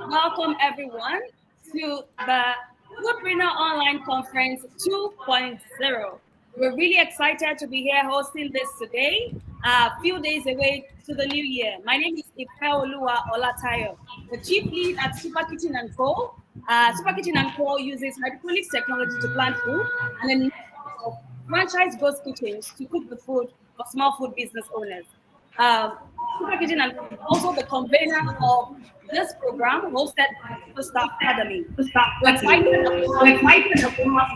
Welcome everyone to the Foodpreneur Online Conference 2.0. We're really excited to be here hosting this today, a few days away to the new year. My name is Ifeoluwa Olatayo, the Chief Lead at Super Kitchen and Co. Super Kitchen and Co. uses hydroponics technology to plant food and a network of franchise ghost kitchens to cook the food for small food business owners. Um, Super Kitchen and Co. is also the convener of this program hosted by Superstar Academy. We're excited about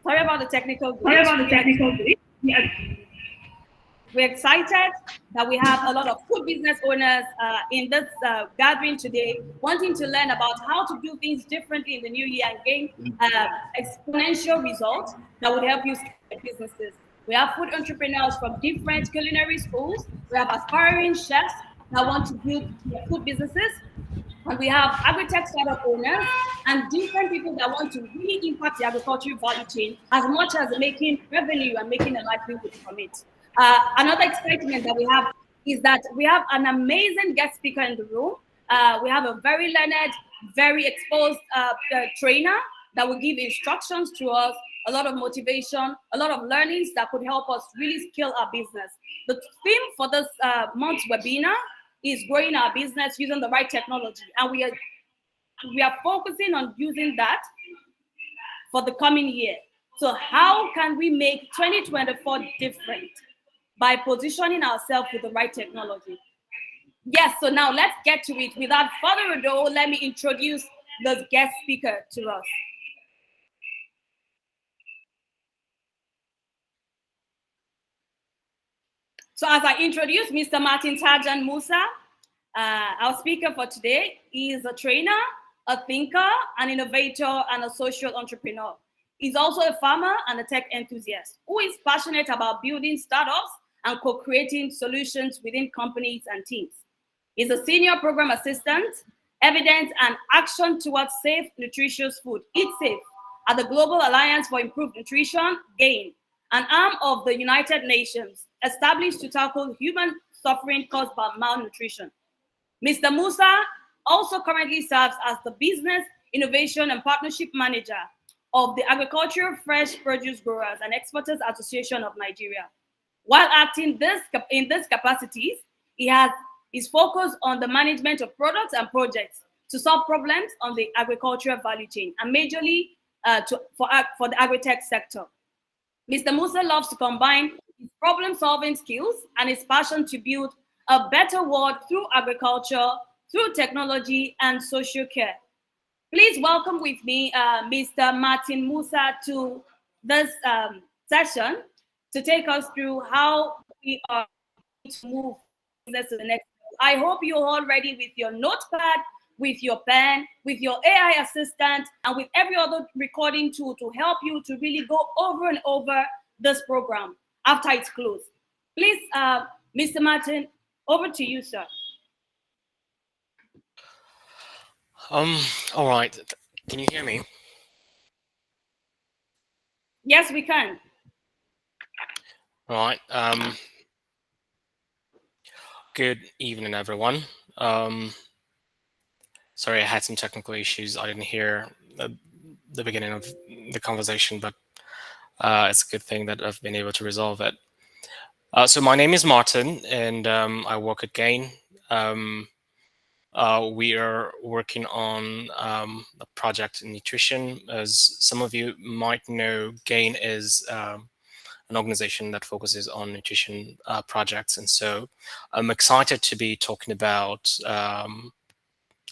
sorry about the technical glitch. We're excited that we have a lot of food business owners in this gathering today, wanting to learn about how to do things differently in the new year and gain exponential results that would help you scale your businesses. We have food entrepreneurs from different culinary schools. We have aspiring chefs that want to build their food businesses. And we have agri-tech startup owners and different people that want to really impact the agricultural value chain as much as making revenue and making a livelihood from it. Another excitement that we have is that we have an amazing guest speaker in the room. We have a very learned, very exposed trainer that will give instructions to us, a lot of motivation, a lot of learnings that could help us really scale our business. The theme for this month's webinar is growing our business using the right technology. And we are focusing on using that for the coming year. So how can we make 2024 different? By positioning ourselves with the right technology. Yes, so now let's get to it. Without further ado, let me introduce the guest speaker to us. So as I introduce Mr. Martin Tajan Musa, our speaker for today, he is a trainer, a thinker, an innovator, and a social entrepreneur. He's also a farmer and a tech enthusiast who is passionate about building startups and co-creating solutions within companies and teams. He's a senior program assistant, evidence and action towards safe, nutritious food, Eat Safe, at the Global Alliance for Improved Nutrition, GAIN, an arm of the United Nations, established to tackle human suffering caused by malnutrition. Mr. Musa also currently serves as the Business Innovation and Partnership Manager of the Agricultural Fresh Produce Growers and Exporters Association of Nigeria. While acting in these capacities, he has his focus on the management of products and projects to solve problems on the agricultural value chain and majorly for the agri-tech sector. Mr. Musa loves to combine his problem-solving skills and his passion to build a better world through agriculture, through technology, and social care. Please welcome with me Mr. Martin Musa to this session to take us through how we are going to move business to the next level. I hope you're all ready with your notepad, with your pen, with your AI assistant, and with every other recording tool to help you to really go over and over this program after it's closed. Please, Mr. Martin, over to you, sir. All right. Can you hear me? Yes, we can. All right. Good evening, everyone. Sorry, I had some technical issues. I didn't hear the beginning of the conversation, but it's a good thing that I've been able to resolve it. So my name is Martin, and I work at GAIN. We are working on a project in nutrition. As some of you might know, GAIN is an organization that focuses on nutrition projects. And so I'm excited to be talking about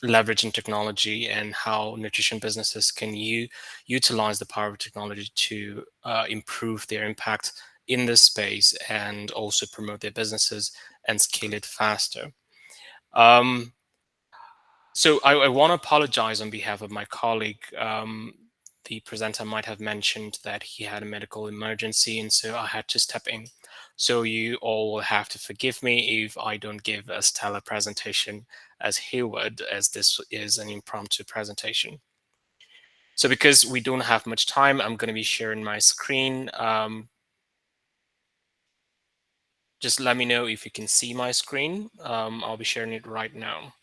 leveraging technology and how nutrition businesses can utilize the power of technology to improve their impact in this space and also promote their businesses and scale it faster. So I want to apologize on behalf of my colleague. The presenter might have mentioned that he had a medical emergency, and so I had to step in. So you all will have to forgive me if I don't give a stellar presentation as he would, as this is an impromptu presentation. So because we don't have much time, I'm going to be sharing my screen. Just let me know if you can see my screen. I'll be sharing it right now.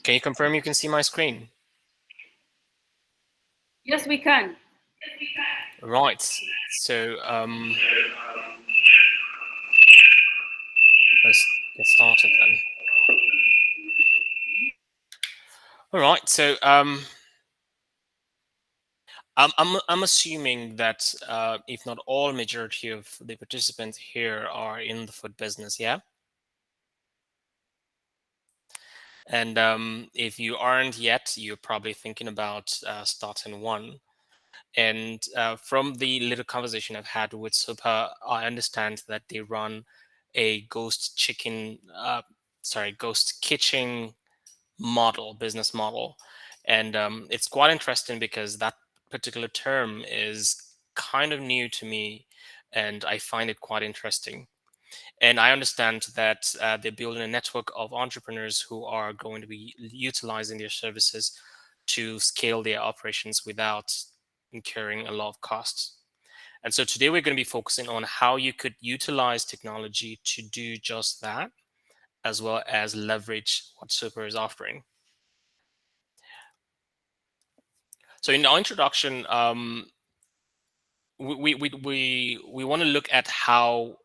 Can you confirm you can see my screen? Yes, we can. Right. So let's get started then. All right. So I'm assuming that if not all, majority of the participants here are in the food business. Yeah. And if you aren't yet, you're probably thinking about starting one. And from the little conversation I've had with Super, I understand that they run a ghost kitchen business model. And it's quite interesting because that particular term is kind of new to me, and I find it quite interesting. And I understand that they're building a network of entrepreneurs who are going to be utilizing their services to scale their operations without incurring a lot of costs. And so today we're going to be focusing on how you could utilize technology to do just that, as well as leverage what Super is offering. So in our introduction, we want to look at how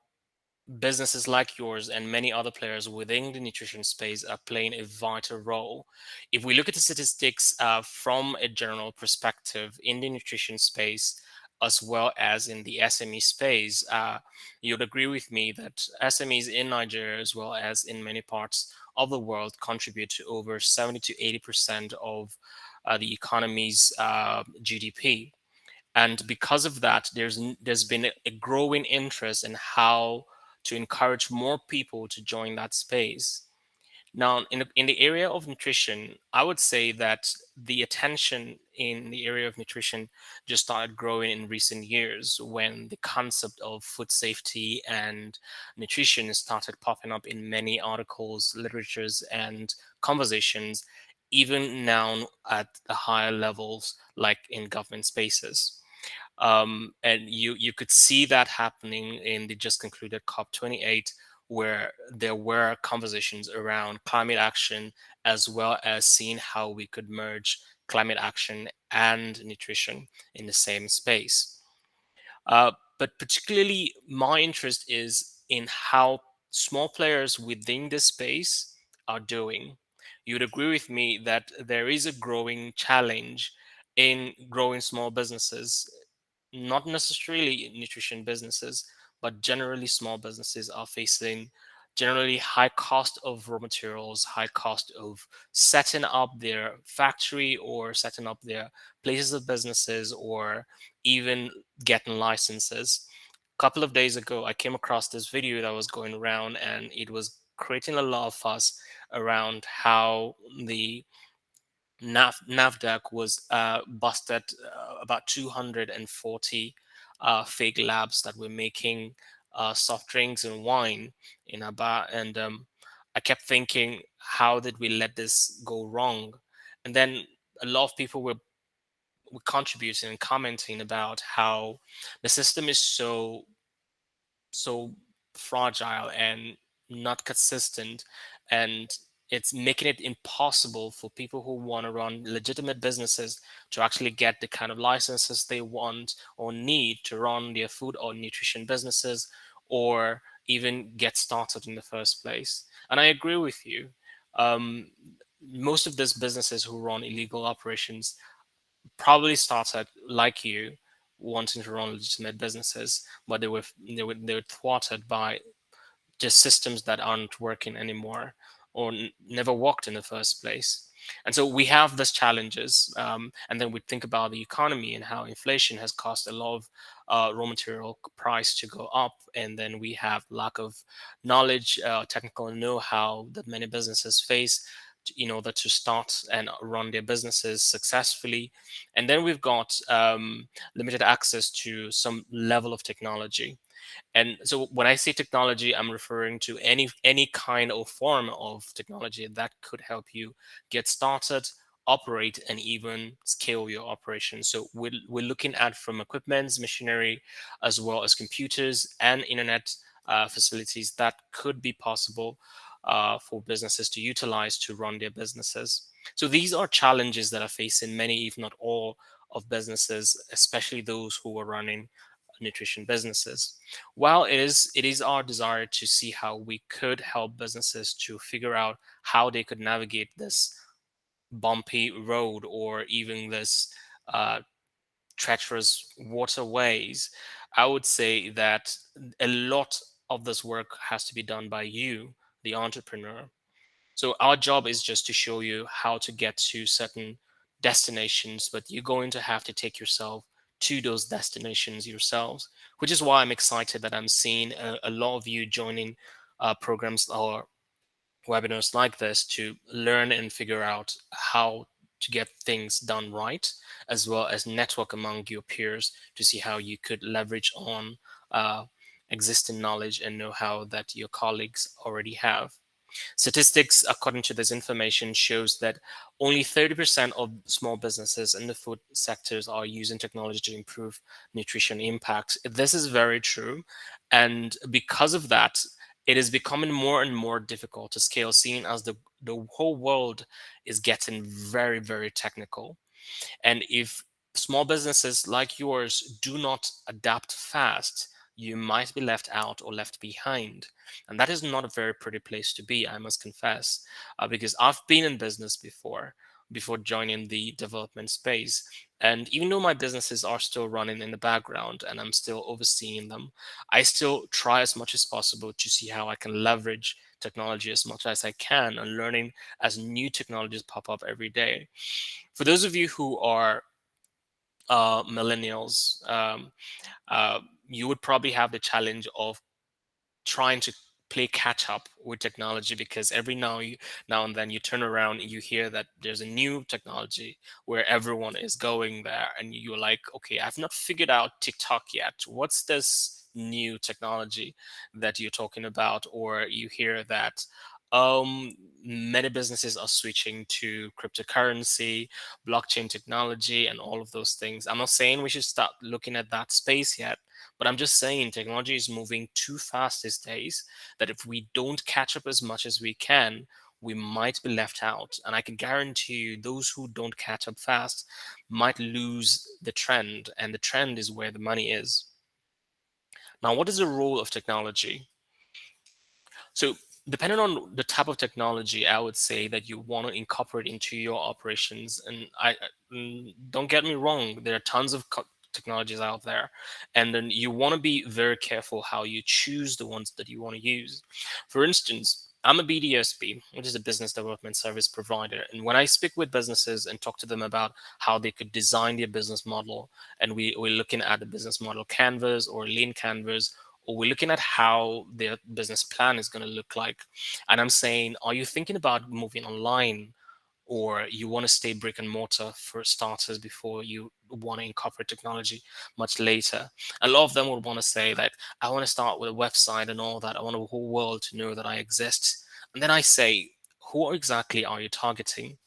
businesses like yours and many other players within the nutrition space are playing a vital role. If we look at the statistics from a general perspective in the nutrition space, as well as in the SME space, you'd agree with me that SMEs in Nigeria, as well as in many parts of the world, contribute to over 70 to 80% of the economy's GDP. And because of that, there's been a growing interest in how to encourage more people to join that space. Now, in the area of nutrition, I would say that the attention in the area of nutrition just started growing in recent years when the concept of food safety and nutrition started popping up in many articles, literatures, and conversations, even now at the higher levels, like in government spaces. And you could see that happening in the just concluded COP28, where there were conversations around climate action, as well as seeing how we could merge climate action and nutrition in the same space. But particularly, my interest is in how small players within this space are doing. You'd agree with me that there is a growing challenge in growing small businesses, not necessarily nutrition businesses, but generally small businesses are facing generally high cost of raw materials, high cost of setting up their factory or setting up their places of businesses, or even getting licenses. A couple of days ago, I came across this video that was going around, and it was creating a lot of fuss around how the NAFDAC was busted about 240 fake labs that were making soft drinks and wine in a bar. And I kept thinking, how did we let this go wrong? And then a lot of people were contributing and commenting about how the system is so fragile and not consistent, and it's making it impossible for people who want to run legitimate businesses to actually get the kind of licenses they want or need to run their food or nutrition businesses, or even get started in the first place. And I agree with you. um, Most of these businesses who run illegal operations probably started like you, wanting to run legitimate businesses, but they were thwarted by just systems that aren't working anymore, or never worked in the first place. And so we have these challenges, and then we think about the economy and how inflation has caused a lot of raw material price to go up, and then we have lack of knowledge, technical know-how that many businesses face in order to start and run their businesses successfully. And then we've got limited access to some level of technology. And so when I say technology, I'm referring to any kind of form of technology that could help you get started, operate, and even scale your operation. So we're looking at from equipments, machinery, as well as computers and internet facilities that could be possible for businesses to utilize to run their businesses. So these are challenges that are facing many, if not all, of businesses, especially those who are running nutrition businesses. While it is our desire to see how we could help businesses to figure out how they could navigate this bumpy road or even this uh, treacherous waterways, I would say that a lot of this work has to be done by you, the entrepreneur. So our job is just to show you how to get to certain destinations, but you're going to have to take yourself to those destinations yourselves, which is why I'm excited that I'm seeing a lot of you joining programs or webinars like this to learn and figure out how to get things done right, as well as network among your peers to see how you could leverage on uh, existing knowledge and know-how that your colleagues already have. Statistics, according to this information, shows that only 30% of small businesses in the food sectors are using technology to improve nutrition impacts. This is very true. And because of that, it is becoming more and more difficult to scale, seeing as the whole world is getting very, very technical. And if small businesses like yours do not adapt fast, you might be left out or left behind. And that is not a very pretty place to be, I must confess, because I've been in business before joining the development space. And even though my businesses are still running in the background and I'm still overseeing them, I still try as much as possible to see how I can leverage technology as much as I can and learning as new technologies pop up every day. For those of you who are millennials, uh, you would probably have the challenge of trying to play catch up with technology because every now and then you turn around and you hear that there's a new technology where everyone is going there and you're like, okay, I've not figured out TikTok yet. What's this new technology that you're talking about? Or you hear that many businesses are switching to cryptocurrency, blockchain technology, and all of those things. I'm not saying we should start looking at that space yet, but I'm just saying technology is moving too fast these days that if we don't catch up as much as we can, we might be left out. And I can guarantee you, those who don't catch up fast might lose the trend, and the trend is where the money is. Now, what is the role of technology? So, depending on the type of technology, I would say that you want to incorporate into your operations. And don't get me wrong, there are tons of technologies out there, and then you want to be very careful how you choose the ones that you want to use. For instance, I'm a BDSP, which is a business development service provider. And when I speak with businesses and talk to them about how they could design their business model, and we're looking at the business model canvas or lean canvas, or we're looking at how their business plan is going to look like. And I'm saying, are you thinking about moving online, or you want to stay brick and mortar for starters before you want to incorporate technology much later? A lot of them would want to say that I want to start with a website and all that. I want the whole world to know that I exist. And then I say, who exactly are you targeting?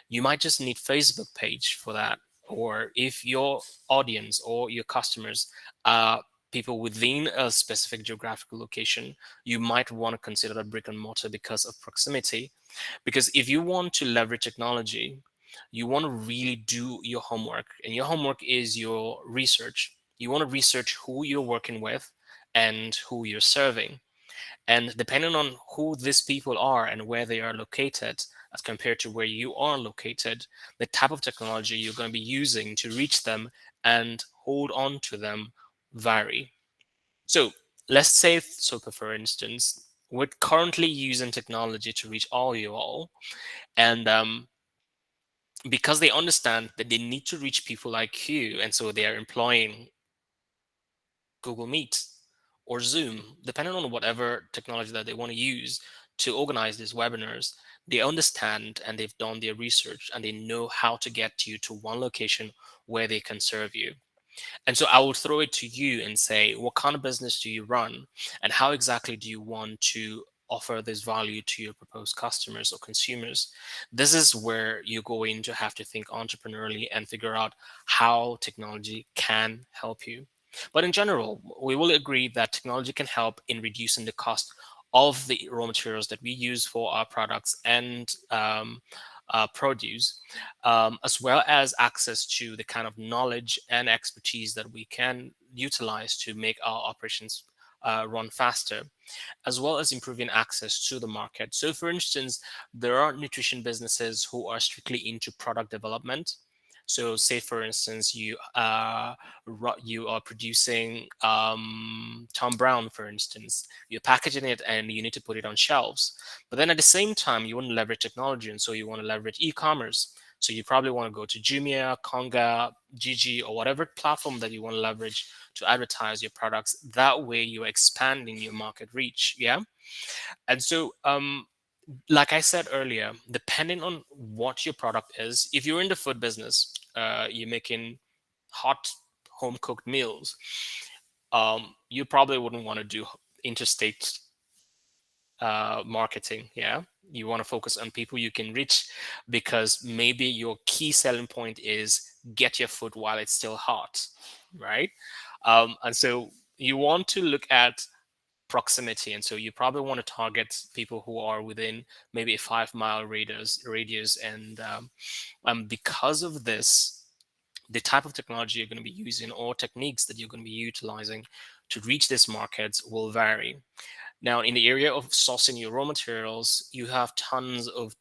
You might just need Facebook page for that. Or if your audience or your customers are people within a specific geographical location, you might want to consider a brick and mortar because of proximity. Because if you want to leverage technology, you want to really do your homework, and your homework is your research. You want to research who you're working with and who you're serving. And depending on who these people are and where they are located, as compared to where you are located, the type of technology you're going to be using to reach them and hold on to them vary. So let's say Super, for instance, we're currently using technology to reach all you all. And because they understand that they need to reach people like you, and so they are employing Google Meet or Zoom, depending on whatever technology that they want to use to organize these webinars. They understand and they've done their research and they know how to get you to one location where they can serve you. And so I will throw it to you and say, what kind of business do you run? And how exactly do you want to offer this value to your proposed customers or consumers? This is where you're going to have to think entrepreneurially and figure out how technology can help you. But in general, we will agree that technology can help in reducing the cost of the raw materials that we use for our products and produce, as well as access to the kind of knowledge and expertise that we can utilize to make our operations run faster, as well as improving access to the market. So, for instance, there are nutrition businesses who are strictly into product development. So, say for instance, you are producing Tom Brown, for instance. You're packaging it and you need to put it on shelves. But then at the same time, you want to leverage technology, and so you want to leverage e-commerce. So you probably want to go to Jumia, Konga, Gigi, or whatever platform that you want to leverage to advertise your products. That way, you're expanding your market reach. Yeah. And so, like I said earlier, depending on what your product is, if you're in the food business, you're making hot home cooked meals, you probably wouldn't want to do interstate marketing. Yeah. You want to focus on people you can reach, because maybe your key selling point is get your food while it's still hot, right? And so you want to look at proximity, and so you probably want to target people who are within maybe a 5 mile radius. And because of this, the type of technology you're going to be using or techniques that you're going to be utilizing to reach this markets will vary. Now, in the area of sourcing your raw materials, you have tons of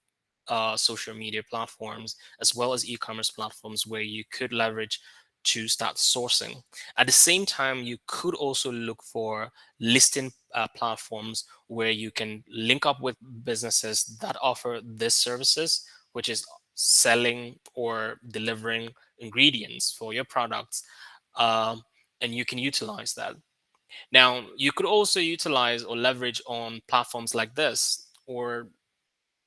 social media platforms as well as e-commerce platforms where you could leverage to start sourcing. At the same time, you could also look for listing platforms where you can link up with businesses that offer these services, which is selling or delivering ingredients for your products, um, and you can utilize that. Now, you could also utilize or leverage on platforms like this or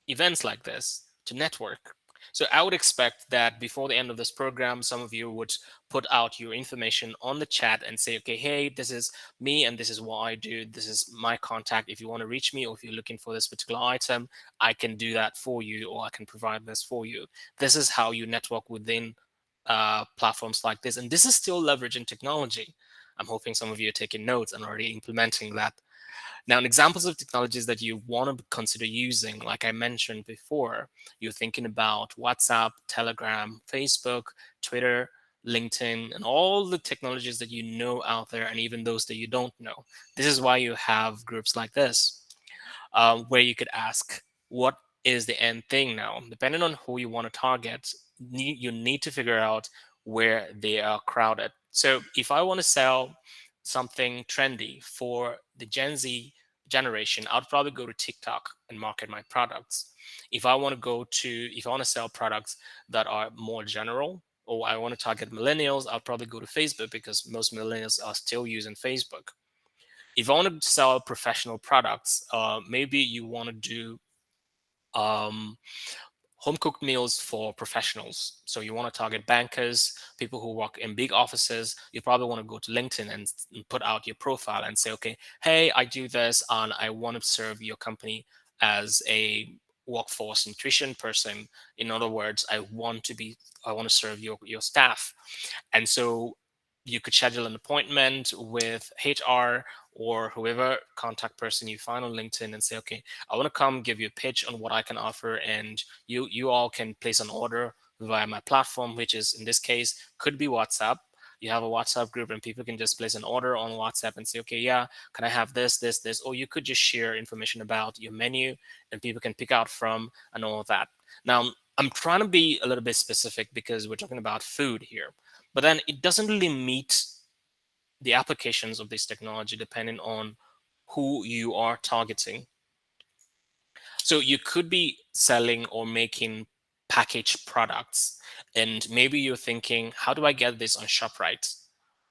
events like this to network. So I would expect that before the end of this program, some of you would put out your information on the chat and say, okay, hey, this is me and this is what I do. This is my contact. If you want to reach me or if you're looking for this particular item, I can do that for you, or I can provide this for you. This is how you network within platforms like this. And this is still leveraging technology. I'm hoping some of you are taking notes and already implementing that. Now, examples of technologies that you want to consider using, like I mentioned before, you're thinking about WhatsApp, Telegram, Facebook, Twitter, LinkedIn, and all the technologies that you know out there, and even those that you don't know. This is why you have groups like this, where you could ask, what is the end thing now? Depending on who you want to target, you need to figure out where they are crowded. So if I want to sell something trendy for the Gen Z generation, I'd probably go to TikTok and market my products. If I want to sell products that are more general, or I want to target millennials, I'll probably go to Facebook because most millennials are still using Facebook. If I want to sell professional products, maybe you want to do um, home cooked meals for professionals. So you want to target bankers, people who work in big offices. You probably want to go to LinkedIn and put out your profile and say, okay, hey, I do this and I want to serve your company as a workforce nutrition person. In other words, I want to serve your staff. And so you could schedule an appointment with HR or whoever contact person you find on LinkedIn and say, okay, I want to come give you a pitch on what I can offer, and you all can place an order via my platform, which is in this case could be WhatsApp. You have a WhatsApp group and people can just place an order on WhatsApp and say, okay, yeah, can I have this, or you could just share information about your menu and people can pick out from and all of that. Now, I'm trying to be a little bit specific because we're talking about food here, but then it doesn't really meet the applications of this technology depending on who you are targeting. So you could be selling or making packaged products, and maybe you're thinking, how do I get this on ShopRite?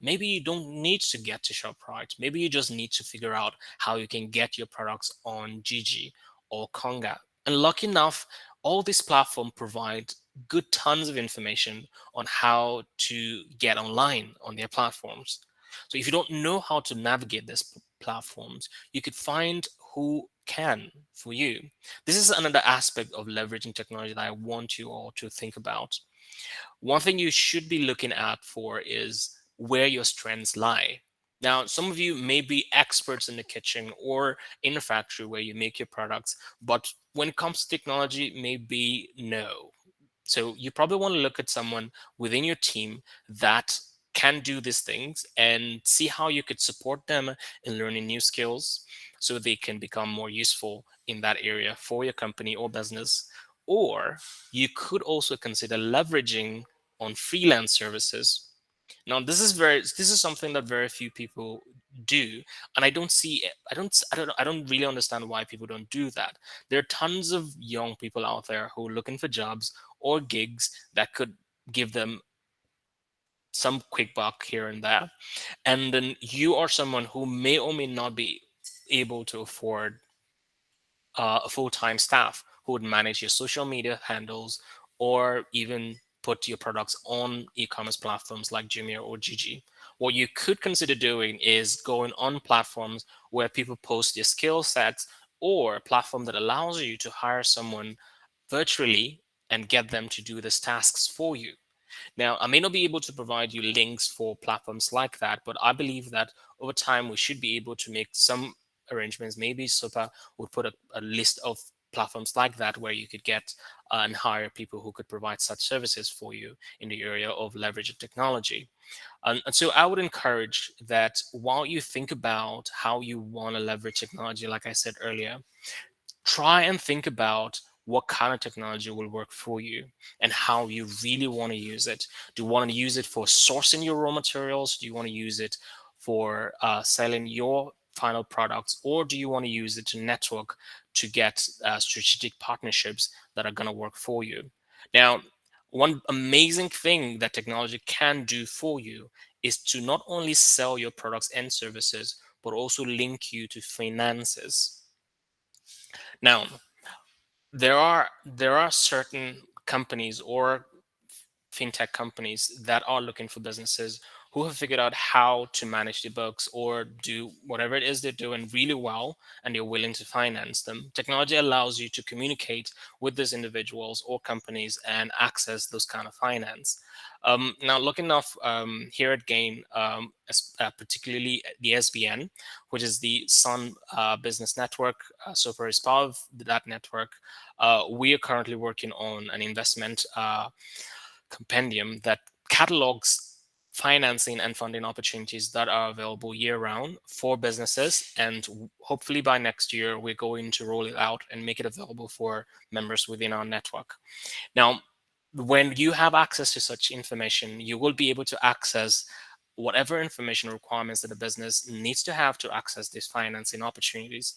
Maybe you don't need to get to ShopRite. Maybe you just need to figure out how you can get your products on Gigi or Konga. And lucky enough, all these platforms provide good tons of information on how to get online on their platforms. So if you don't know how to navigate these platforms, you could find who can for you. This is another aspect of leveraging technology that I want you all to think about. One thing you should be looking at for is where your strengths lie. Now, some of you may be experts in the kitchen or in a factory where you make your products, but when it comes to technology, maybe no. So you probably want to look at someone within your team that can do these things and see how you could support them in learning new skills so they can become more useful in that area for your company or business. Or you could also consider leveraging on freelance services. Now, this is something that very few people do, and I don't see it. I don't really understand why people don't do that. There are tons of young people out there who are looking for jobs or gigs that could give them some quick buck here and there. And then you are someone who may or may not be able to afford a full-time staff who would manage your social media handles or even put your products on e-commerce platforms like Jumia or Gigi. What you could consider doing is going on platforms where people post their skill sets, or a platform that allows you to hire someone virtually and get them to do these tasks for you. Now, I may not be able to provide you links for platforms like that, but I believe that over time we should be able to make some arrangements. Maybe Super would put a list of platforms like that where you could get and hire people who could provide such services for you in the area of leverage of technology. And so I would encourage that while you think about how you want to leverage technology, like I said earlier, try and think about what kind of technology will work for you and how you really want to use it. Do you want to use it for sourcing your raw materials? Do you want to use it for selling your final products? Or do you want to use it to network to get strategic partnerships that are going to work for you? Now, one amazing thing that technology can do for you is to not only sell your products and services, but also link you to finances. Now, there are certain companies or fintech companies that are looking for businesses who have figured out how to manage the books or do whatever it is they're doing really well, and they're willing to finance them. Technology allows you to communicate with these individuals or companies and access those kind of finance. Now, looking enough here at Gain, particularly the SBN, which is the Sun Business Network, so for as part of that network, we are currently working on an investment compendium that catalogs financing and funding opportunities that are available year round for businesses. And hopefully by next year, we're going to roll it out and make it available for members within our network. Now, when you have access to such information, you will be able to access whatever information requirements that a business needs to have to access these financing opportunities.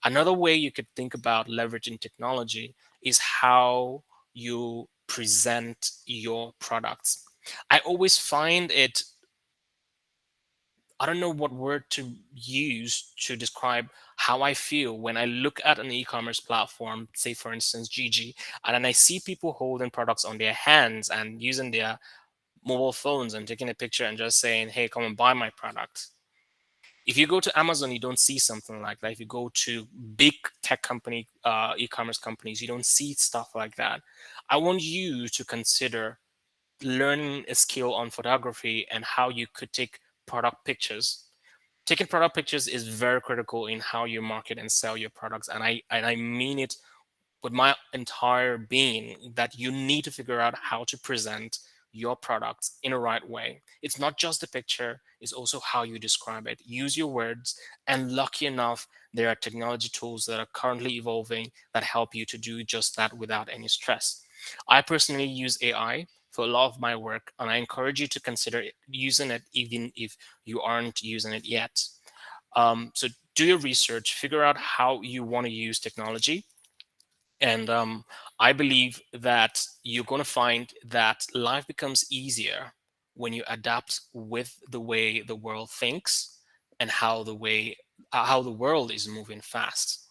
Another way you could think about leveraging technology is how you present your products. I always find it, I don't know what word to use to describe how I feel when I look at an e-commerce platform, say for instance Gigi, and then I see people holding products on their hands and using their mobile phones and taking a picture and just saying, "Hey, come and buy my product." If you go to Amazon, you don't see something like that. If you go to big tech company, e-commerce companies, you don't see stuff like that. I want you to consider learning a skill on photography and how you could take product pictures. Taking product pictures is very critical in how you market and sell your products, and I mean it with my entire being, that you need to figure out how to present your products in a right way. It's not just the picture, it's also how you describe it. Use your words, and lucky enough, there are technology tools that are currently evolving that help you to do just that without any stress. I personally use AI for a lot of my work, and I encourage you to consider using it even if you aren't using it yet. So do your research, figure out how you want to use technology, and I believe that you're going to find that life becomes easier when you adapt with the way the world thinks and how the world is moving fast.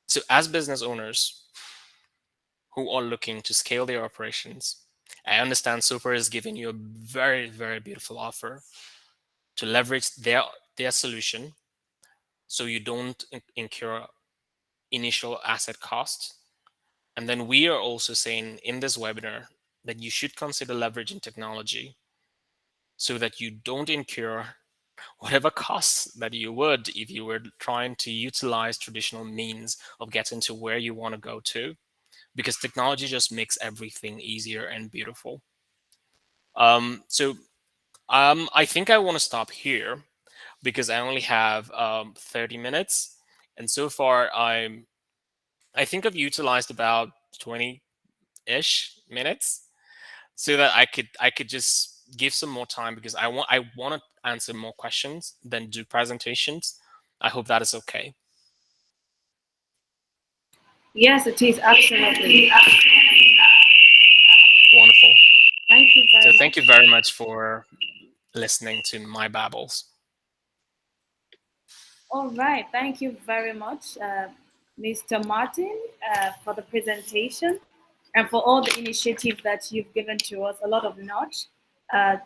So as business owners who are looking to scale their operations, I understand Super is giving you a very, very beautiful offer to leverage their solution so you don't incur initial asset costs. And then we are also saying in this webinar that you should consider leveraging technology so that you don't incur whatever costs that you would if you were trying to utilize traditional means of getting to where you want to go to, because technology just makes everything easier and beautiful. I think I want to stop here because I only have 30 minutes, and so far I think I've utilized about 20-ish minutes, so that I could just give some more time, because I want to answer more questions than do presentations. I hope that is okay. Yes, it is absolutely. Wonderful. Thank you So very thank you much. very much for listening to my babbles. All right, thank you very much, Mr. Martin, for the presentation and for all the initiatives that you've given to us. A lot of nudge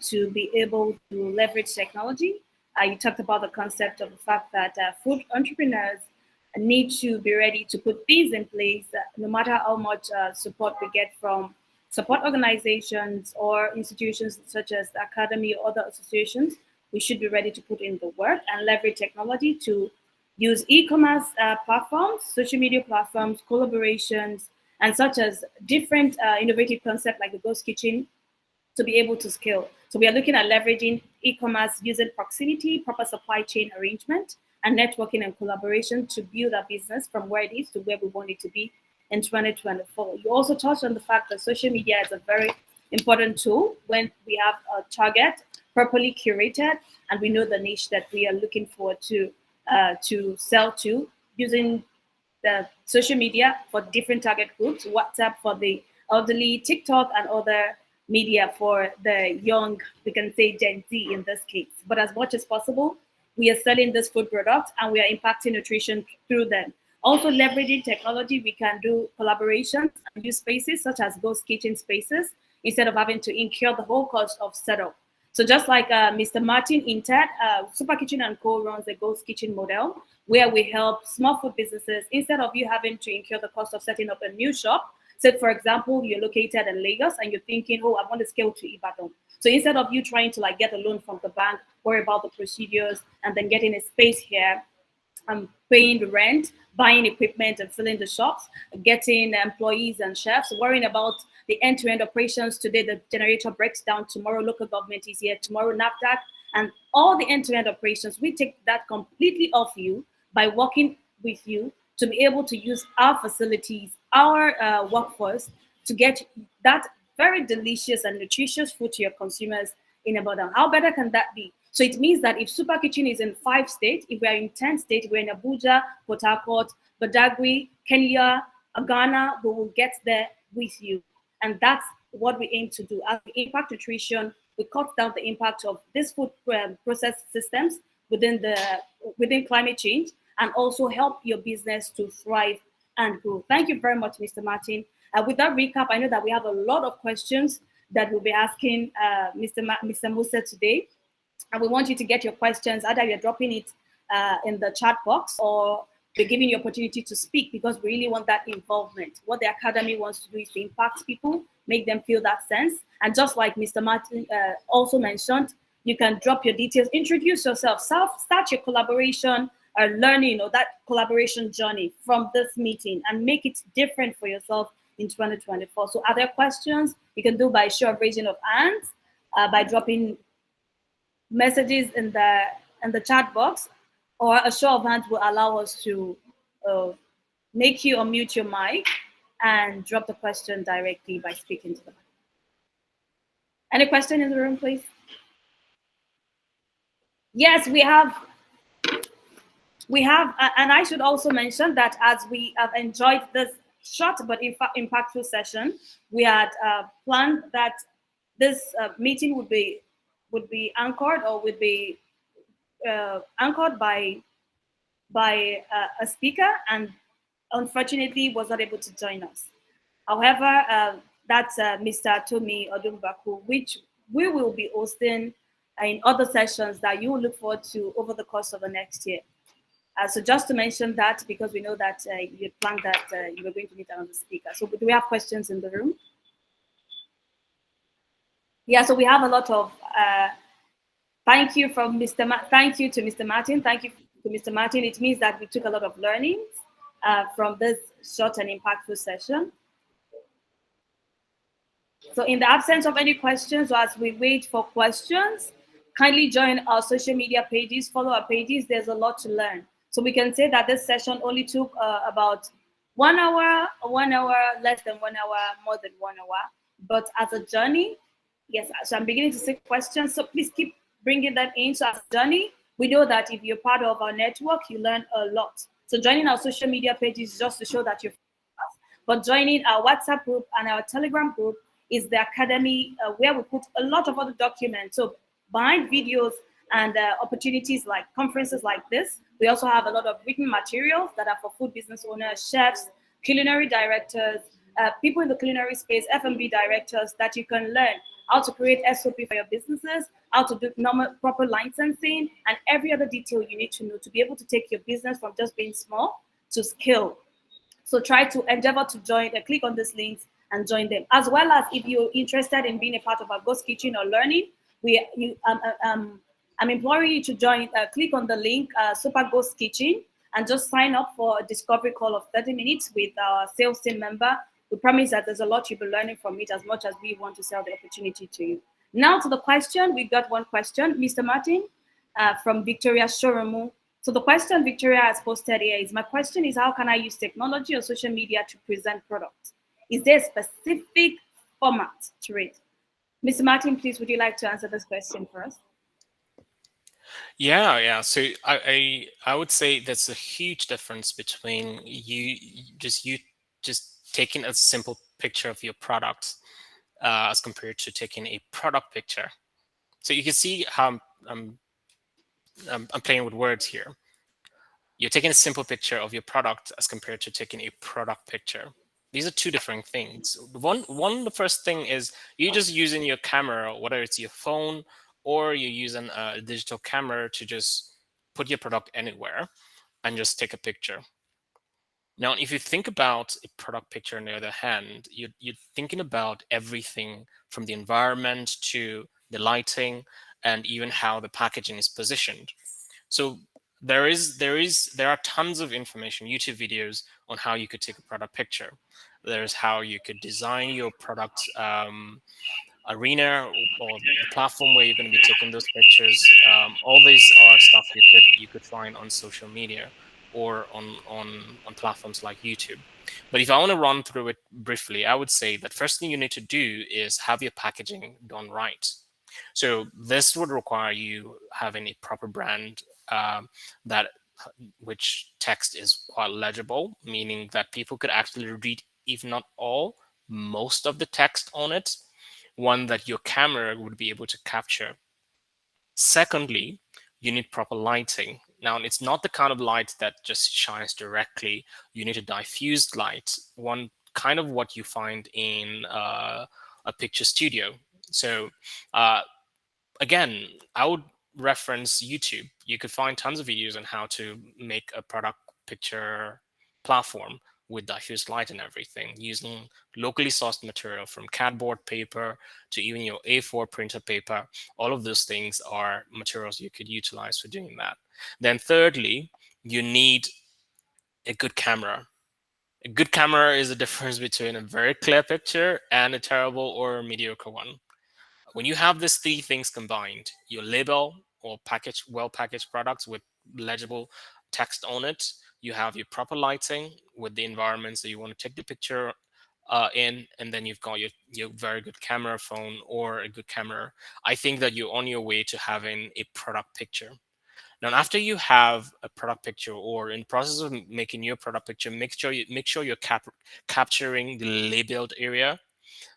to be able to leverage technology. You talked about the concept of the fact that food entrepreneurs need to be ready to put things in place, no matter how much support we get from support organizations or institutions such as the academy or other associations. We should be ready to put in the work and leverage technology to use e-commerce platforms, social media platforms, collaborations, and such as different innovative concepts like the ghost kitchen to be able to scale. So we are looking at leveraging e-commerce using proximity, proper supply chain arrangement, and networking and collaboration to build our business from where it is to where we want it to be in 2024. You also touched on the fact that social media is a very important tool when we have a target properly curated and we know the niche that we are looking for to sell to, using the social media for different target groups, WhatsApp for the elderly, TikTok and other media for the young, we can say Gen Z in this case. But as much as possible, we are selling this food product and we are impacting nutrition through them. Also leveraging technology, we can do collaborations and use spaces such as ghost kitchen spaces instead of having to incur the whole cost of setup. So just like Mr. Martin Intet, Super Kitchen and Co runs a ghost kitchen model where we help small food businesses instead of you having to incur the cost of setting up a new shop. Say, for example, you're located in Lagos and you're thinking, oh, I want to scale to Ibadan. So instead of you trying to like get a loan from the bank, worry about the procedures, and then getting a space here, paying the rent, buying equipment and filling the shops, getting employees and chefs, worrying about the end-to-end operations. Today, the generator breaks down. Tomorrow, local government is here. Tomorrow, NAFDAC, and all the end-to-end operations. We take that completely off you by working with you to be able to use our facilities, our workforce to get that very delicious and nutritious food to your consumers in Ibadan. How better can that be? So it means that if Super Kitchen is in 5 states, if we are in 10 states, we're in Abuja, Port Harcourt, Badagry, Kenya, Ghana, we will get there with you. And that's what we aim to do. As we impact nutrition, we cut down the impact of these food process systems within climate change and also help your business to thrive and grow. Thank you very much, Mr. Martin. With that recap, I know that we have a lot of questions that we'll be asking Mr. Musa today. And we want you to get your questions, either you're dropping it in the chat box or we're giving you opportunity to speak, because we really want that involvement. What the Academy wants to do is to impact people, make them feel that sense. And just like Mr. Martin also mentioned, you can drop your details, introduce yourself, start your collaboration, learning or that collaboration journey from this meeting and make it different for yourself in 2024. So are there questions? You can do by show of raising of hands, by dropping messages in the chat box, or a show of hands will allow us to make you unmute your mic and drop the question directly by speaking to them. Any question in the room, please? Yes, we have, and I should also mention that as we have enjoyed this short but impactful session, we had planned that this meeting would be anchored or would be anchored by a speaker, and unfortunately was not able to join us. However, that's Mr. Tomi Odumbaku, which we will be hosting in other sessions that you will look forward to over the course of the next year. So just to mention that, because we know that you planned that you were going to meet another speaker. So do we have questions in the room? Yeah, so we have a lot of Thank you from thank you to Mr. Martin. Thank you to Mr. Martin. It means that we took a lot of learnings from this short and impactful session. So in the absence of any questions, or as we wait for questions, kindly join our social media pages, follow our pages. There's a lot to learn. So we can say that this session only took about 1 hour, less than 1 hour, more than 1 hour. But as a journey, yes, so I'm beginning to see questions. So please keep bringing that in. So as a journey, we know that if you're part of our network, you learn a lot. So joining our social media pages is just to show that you're, but joining our WhatsApp group and our Telegram group is the academy where we put a lot of other documents. So behind videos and opportunities like conferences like this, we also have a lot of written materials that are for food business owners, chefs, culinary directors, people in the culinary space, F&B directors, that you can learn how to create SOP for your businesses, how to do normal proper licensing, and every other detail you need to know to be able to take your business from just being small to scale. So try to endeavor to join, click on these links and join them. As well as if you're interested in being a part of our Ghost Kitchen or learning, I'm imploring you to join, click on the link, Super Ghost Kitchen, and just sign up for a discovery call of 30 minutes with our sales team member. We promise that there's a lot you'll be learning from it as much as we want to sell the opportunity to you. Now to the question, we got one question, Mr. Martin, from Victoria Showroom. So the question Victoria has posted here is, my question is, how can I use technology or social media to present products? Is there a specific format to it? Mr. Martin, please, would you like to answer this question for us? Yeah. So I would say there's a huge difference between you just taking a simple picture of your product as compared to taking a product picture. So you can see how I'm playing with words here. You're taking a simple picture of your product as compared to taking a product picture. These are two different things. The first thing is you're just using your camera, whether it's your phone or you're using a digital camera to just put your product anywhere and just take a picture. Now, if you think about a product picture, on the other hand, you're thinking about everything from the environment to the lighting and even how the packaging is positioned. So there are tons of information, YouTube videos on how you could take a product picture. There's how you could design your product arena or the platform where you're going to be taking those pictures. All these are stuff you could find on social media or on platforms like YouTube. But if I want to run through it briefly, I would say that first thing you need to do is have your packaging done right. So this would require you having a proper brand that which text is quite legible, meaning that people could actually read, if not all, most of the text on it, one that your camera would be able to capture. Secondly, you need proper lighting. Now, it's not the kind of light that just shines directly. You need a diffused light, one kind of what you find in a picture studio. So uh, again, I would reference YouTube. You could find tons of videos on how to make a product picture platform with diffuse light and everything, using locally sourced material from cardboard paper to even your A4 printer paper. All of those things are materials you could utilize for doing that. Then thirdly, you need a good camera. A good camera is the difference between a very clear picture and a terrible or mediocre one. When you have these three things combined, your label or package, well packaged products with legible text on it, you have your proper lighting with the environments that you want to take the picture in, and then you've got your very good camera phone or a good camera. I think that you're on your way to having a product picture. Now, after you have a product picture or in the process of making your product picture, make sure you're capturing the labeled area,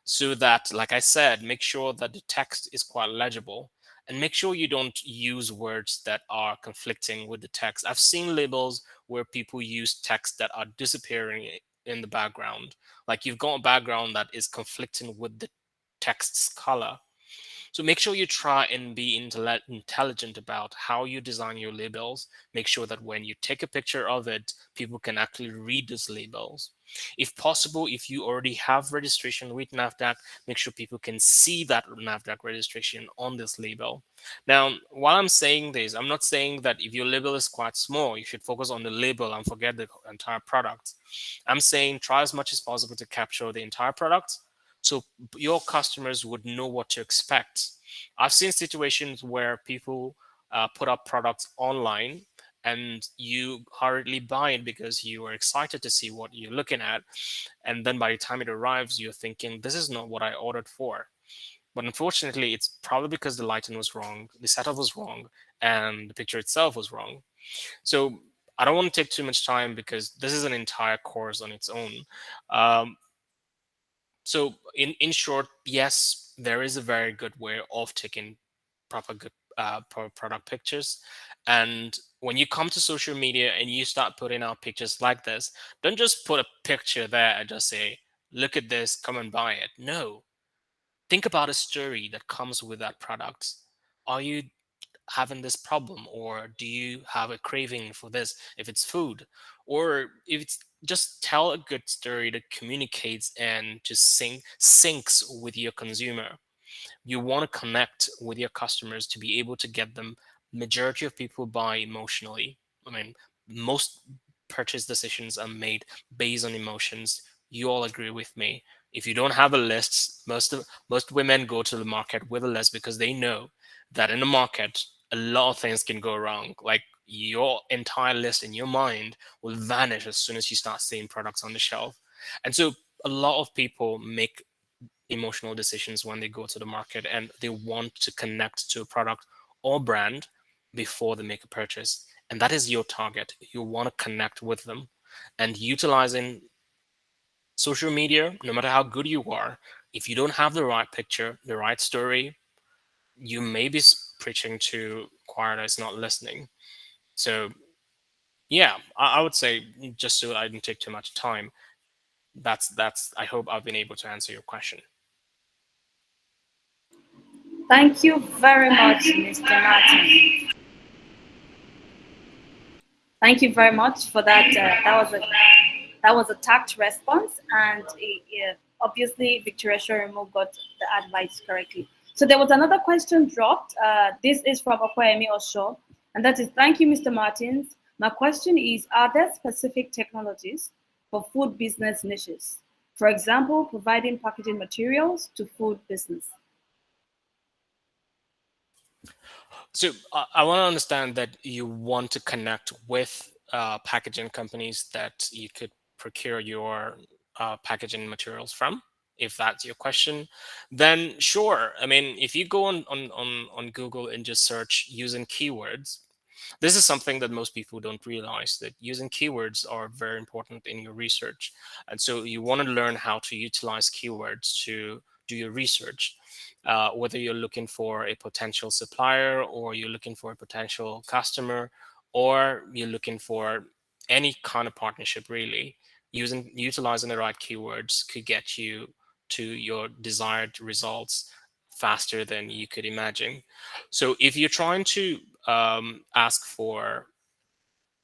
so that, like I said, make sure that the text is quite legible, and make sure you don't use words that are conflicting with the text. I've seen labels where people use text that are disappearing in the background, like you've got a background that is conflicting with the text's color. So make sure you try and be intelligent about how you design your labels. Make sure that when you take a picture of it, people can actually read those labels. If possible, if you already have registration with NAFDAC, make sure people can see that NAFDAC registration on this label. Now, while I'm saying this, I'm not saying that if your label is quite small, you should focus on the label and forget the entire product. I'm saying try as much as possible to capture the entire product so your customers would know what to expect. I've seen situations where people put up products online and you hurriedly buy it because you are excited to see what you're looking at. And then by the time it arrives, you're thinking, this is not what I ordered for. But unfortunately, it's probably because the lighting was wrong, the setup was wrong, and the picture itself was wrong. So I don't want to take too much time because this is an entire course on its own. Um, so in short, yes, there is a very good way of taking proper good product pictures. And when you come to social media and you start putting out pictures like this, don't just put a picture there and just say, look at this, come and buy it. No, think about a story that comes with that product. Are you having this problem, or do you have a craving for this if it's food, or if it's just tell a good story that communicates and just syncs with your consumer. You want to connect with your customers to be able to get them. Majority of people buy emotionally. I mean, most purchase decisions are made based on emotions. You all agree with me. If you don't have a list, most women go to the market with a list because they know that in the market a lot of things can go wrong. Like your entire list in your mind will vanish as soon as you start seeing products on the shelf. And so a lot of people make emotional decisions when they go to the market and they want to connect to a product or brand before they make a purchase. And that is your target. You want to connect with them. And utilizing social media, no matter how good you are, if you don't have the right picture, the right story, you may be preaching to choir that's not listening. So, yeah, I would say, just so I didn't take too much time, that's. I hope I've been able to answer your question. Thank you very much, Mr. Martin. Thank you very much for that. That was a tact response, and obviously Victoria Shoremo got the advice correctly. So there was another question dropped. This is from Okoyemi Osho, and that is, thank you, Mr. Martins. My question is, are there specific technologies for food business niches? For example, providing packaging materials to food business. So I want to understand that you want to connect with packaging companies that you could procure your packaging materials from. If that's your question, then sure. I mean, if you go on Google and just search using keywords, this is something that most people don't realize, that using keywords are very important in your research. And so you want to learn how to utilize keywords to do your research. Whether you're looking for a potential supplier, or you're looking for a potential customer, or you're looking for any kind of partnership, really, utilizing the right keywords could get you to your desired results faster than you could imagine. So if you're trying to ask for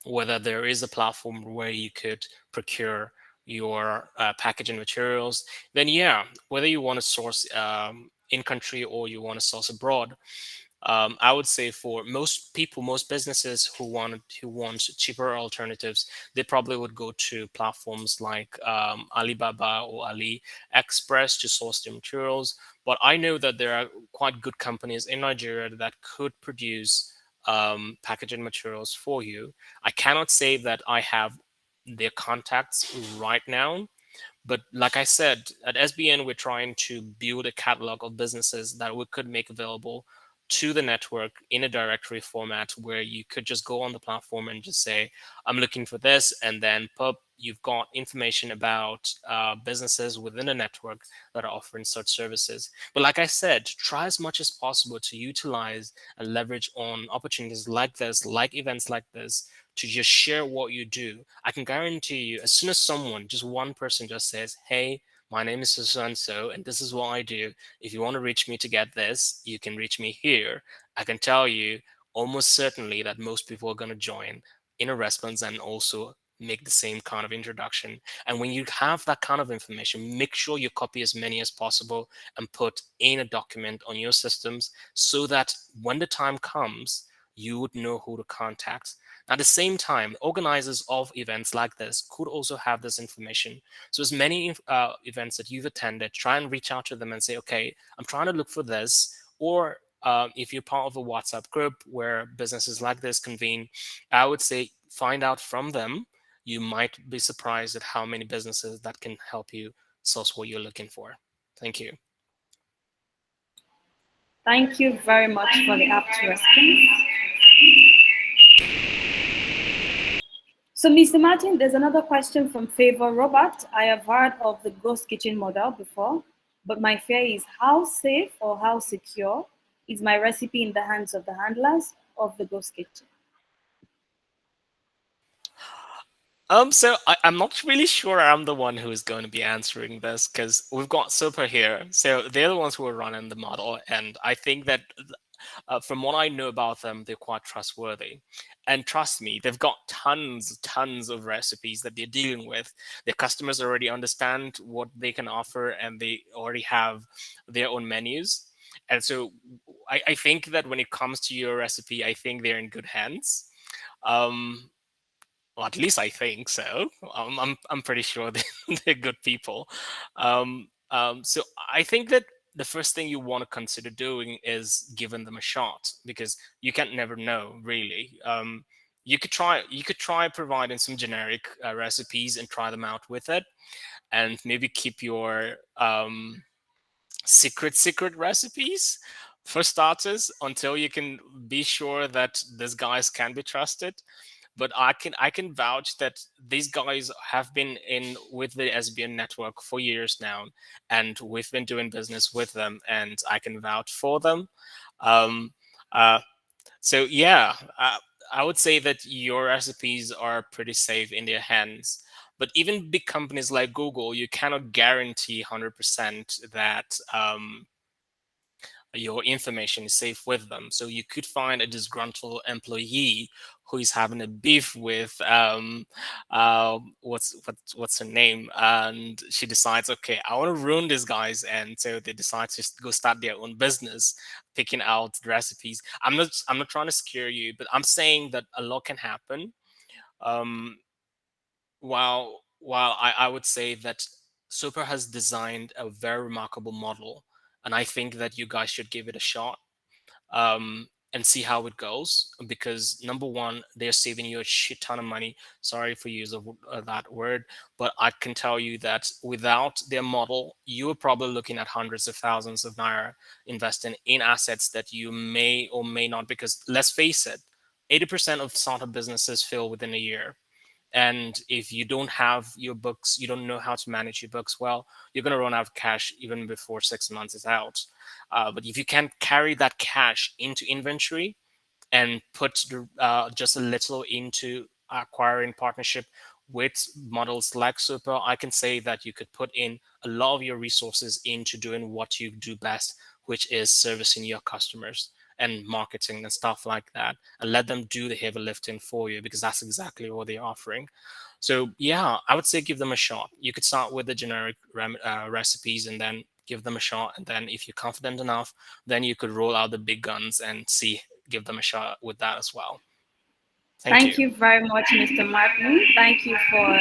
whether there is a platform where you could procure your packaging materials, then yeah, whether you want to source in country or you want to source abroad, I would say for most people, most businesses who want cheaper alternatives, they probably would go to platforms like Alibaba or AliExpress to source their materials. But I know that there are quite good companies in Nigeria that could produce packaging materials for you. I cannot say that I have their contacts right now, but like I said, at SBN, we're trying to build a catalog of businesses that we could make available to the network in a directory format where you could just go on the platform and just say, I'm looking for this. And then you've got information about businesses within the network that are offering such services. But like I said, try as much as possible to utilize and leverage on opportunities like this, like events like this, to just share what you do. I can guarantee you, as soon as someone, just one person just says, hey, my name is so and so, and this is what I do. If you want to reach me to get this, you can reach me here. I can tell you almost certainly that most people are going to join in a response and also make the same kind of introduction. And when you have that kind of information, make sure you copy as many as possible and put in a document on your systems so that when the time comes, you would know who to contact. At the same time, organizers of events like this could also have this information. So as many events that you've attended, try and reach out to them and say, okay, I'm trying to look for this. Or if you're part of a WhatsApp group where businesses like this convene, I would say find out from them. You might be surprised at how many businesses that can help you source what you're looking for. Thank you. Thank you very much for the apt response. So, Mr. Martin, there's another question from Favor Robert. I have heard of the ghost kitchen model before, but my fear is how safe or how secure is my recipe in the hands of the handlers of the ghost kitchen? So I'm not really sure I'm the one who is going to be answering this because we've got Super here. So they're the ones who are running the model. And I think that from what I know about them, they're quite trustworthy. And trust me, they've got tons of recipes that they're dealing with. Their customers already understand what they can offer and they already have their own menus. And so I think that when it comes to your recipe, I think they're in good hands. Um, well, at least I think so. I'm pretty sure they're good people. So I think that the first thing you want to consider doing is giving them a shot because you can never know really. You could try providing some generic recipes and try them out with it, and maybe keep your secret recipes for starters until you can be sure that these guys can be trusted. But I can vouch that these guys have been in with the SBN network for years now, and we've been doing business with them, and I can vouch for them. Um, uh, so yeah, I would say that your recipes are pretty safe in their hands. But even big companies like Google, you cannot guarantee 100% that your information is safe with them. So you could find a disgruntled employee who is having a beef with what's her name, and she decides, okay, I want to ruin these guys, and so they decide to go start their own business, picking out the recipes. I'm not trying to scare you, but I'm saying that a lot can happen. Um, while I would say that Super has designed a very remarkable model, and I think that you guys should give it a shot and see how it goes. Because number one, they're saving you a shit ton of money. Sorry for use of that word, but I can tell you that without their model, you are probably looking at hundreds of thousands of naira investing in assets that you may or may not. Because let's face it, 80% of startup businesses fail within a year. And if you don't have your books, you don't know how to manage your books well, you're going to run out of cash even before 6 months is out. But if you can carry that cash into inventory and put just a little into acquiring partnership with models like Super, I can say that you could put in a lot of your resources into doing what you do best, which is servicing your customers and marketing and stuff like that, and let them do the heavy lifting for you because that's exactly what they're offering. So yeah, I would say give them a shot. You could start with the generic recipes and then give them a shot, and then if you're confident enough, then you could roll out the big guns and give them a shot with that as well. Thank Thank you. you very much, Mr. Martin. Thank you for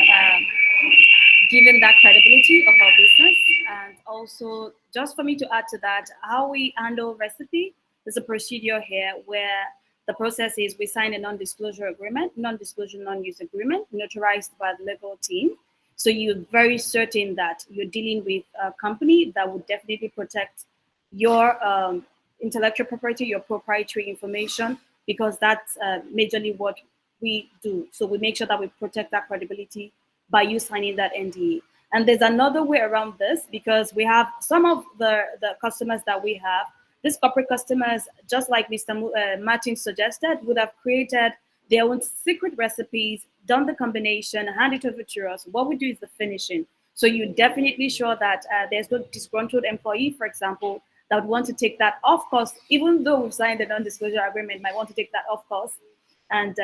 given that credibility of our business. And also, just for me to add to that, how we handle recipe, there's a procedure here where the process is we sign a non-disclosure agreement, non-disclosure, non-use agreement, notarized by the legal team. So you're very certain that you're dealing with a company that would definitely protect your intellectual property, your proprietary information, because that's majorly what we do. So we make sure that we protect that credibility by you signing that NDA. And there's another way around this because we have some of the customers that we have, these corporate customers, just like Mr. Martin suggested, would have created their own secret recipes, done the combination, hand it over to us. What we do is the finishing. So you definitely sure that there's no disgruntled employee, for example, that would want to take that off course, even though we've signed a non-disclosure agreement, might want to take that off course and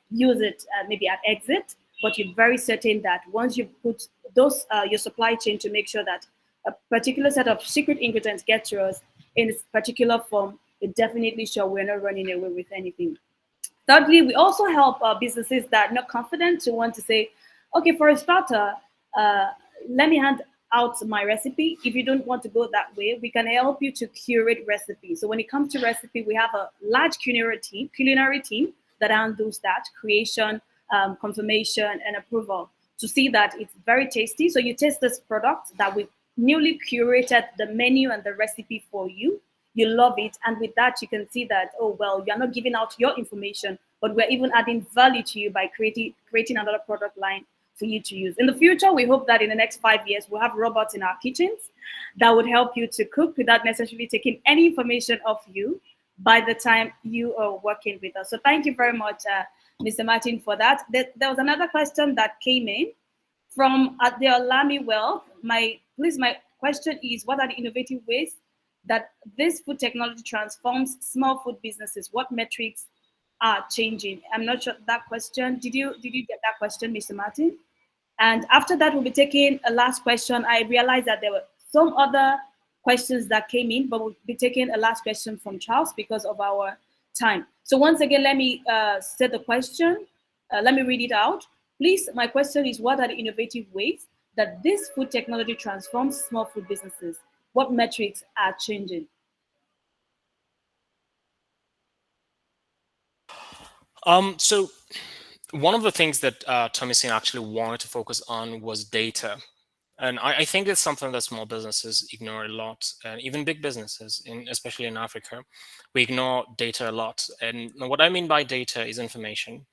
use it maybe at exit. But you're very certain that once you put those your supply chain to make sure that a particular set of secret ingredients get to us in its particular form, you're definitely sure we're not running away with anything. Thirdly, we also help businesses that are not confident to want to say, okay, for a starter, uh, let me hand out my recipe. If you don't want to go that way, we can help you to curate recipes. So when it comes to recipe, we have a large culinary team that handles that creation, confirmation, and approval to see that it's very tasty. So you taste this product that we newly curated the menu and the recipe for you. You love it, and with that you can see that, oh well, you're not giving out your information, but we're even adding value to you by creating another product line for you to use in the future. We hope that in the next 5 years we'll have robots in our kitchens that would help you to cook without necessarily taking any information off you by the time you are working with us. So thank you very much, Mr. Martin, for that. There was another question that came in from the Alami Wealth. My question is, what are the innovative ways that this food technology transforms small food businesses? What metrics are changing? I'm not sure that question. Did you get that question, Mr. Martin? And after that, we'll be taking a last question. I realized that there were some other questions that came in, but we'll be taking a last question from Charles because of our time. So once again, let me set the question. Let me read it out. Please, my question is, what are the innovative ways that this food technology transforms small food businesses? What metrics are changing? So one of the things that Thomason actually wanted to focus on was data. And I think it's something that small businesses ignore a lot, and even big businesses, especially in Africa, we ignore data a lot. And what I mean by data is information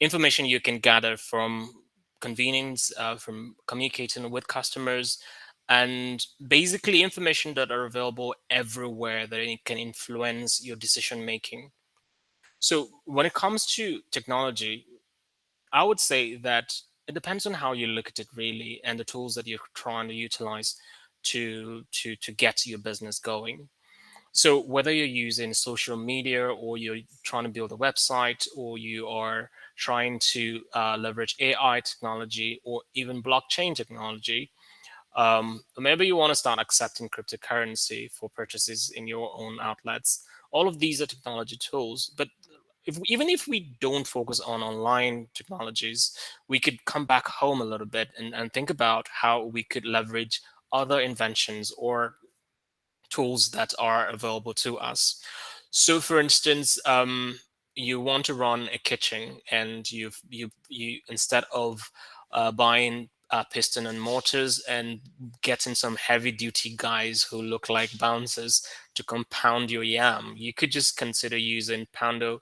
you can gather from convenience, from communicating with customers, and basically information that are available everywhere that it can influence your decision making. So when it comes to technology, I would say that it depends on how you look at it really, and the tools that you're trying to utilize to get your business going. So whether you're using social media, or you're trying to build a website, or you are trying to leverage AI technology or even blockchain technology, maybe you want to start accepting cryptocurrency for purchases in your own outlets. All of these are technology tools, but even if we don't focus on online technologies, we could come back home a little bit and think about how we could leverage other inventions or tools that are available to us. So, for instance, you want to run a kitchen, and you instead of buying piston and mortars and getting some heavy duty guys who look like bouncers to compound your yam, you could just consider using poundo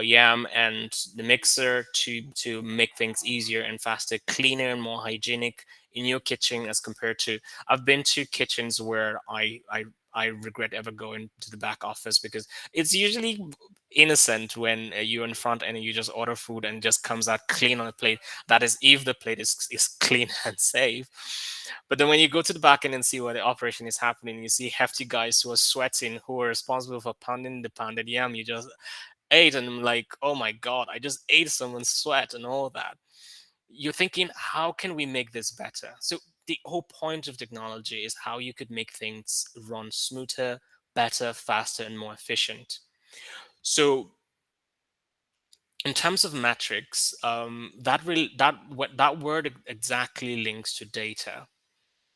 yam and the mixer to make things easier and faster, cleaner and more hygienic in your kitchen as compared to. I've been to kitchens where I regret ever going to the back office, because it's usually innocent when you're in front and you just order food and it just comes out clean on the plate. That is, if the plate is clean and safe. But then when you go to the back end and see where the operation is happening, you see hefty guys who are sweating, who are responsible for pounding the pounded yam you just ate, and I'm like, oh my god, I just ate someone's sweat and all that. You're thinking, how can we make this better? So the whole point of technology is how you could make things run smoother, better, faster, and more efficient. So in terms of metrics, that word exactly links to data.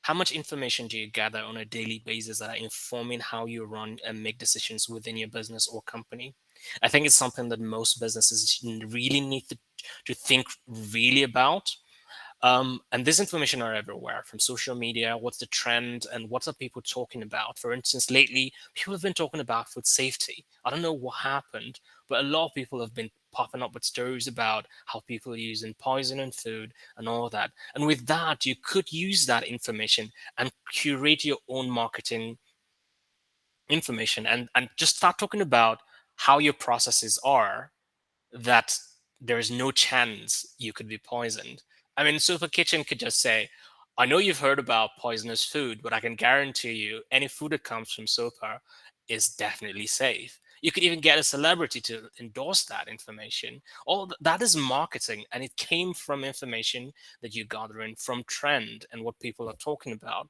How much information do you gather on a daily basis that are informing how you run and make decisions within your business or company? I think it's something that most businesses really need to think really about. And this information are everywhere, from social media, what's the trend, and what are people talking about. For instance, lately, people have been talking about food safety. I don't know what happened, but a lot of people have been popping up with stories about how people are using poison in food and all that. And with that, you could use that information and curate your own marketing information, and just start talking about how your processes are, that there is no chance you could be poisoned. I mean, Super Kitchen could just say, I know you've heard about poisonous food, but I can guarantee you any food that comes from SOPA is definitely safe. You could even get a celebrity to endorse that information. That is marketing, and it came from information that you're gathering from trend and what people are talking about.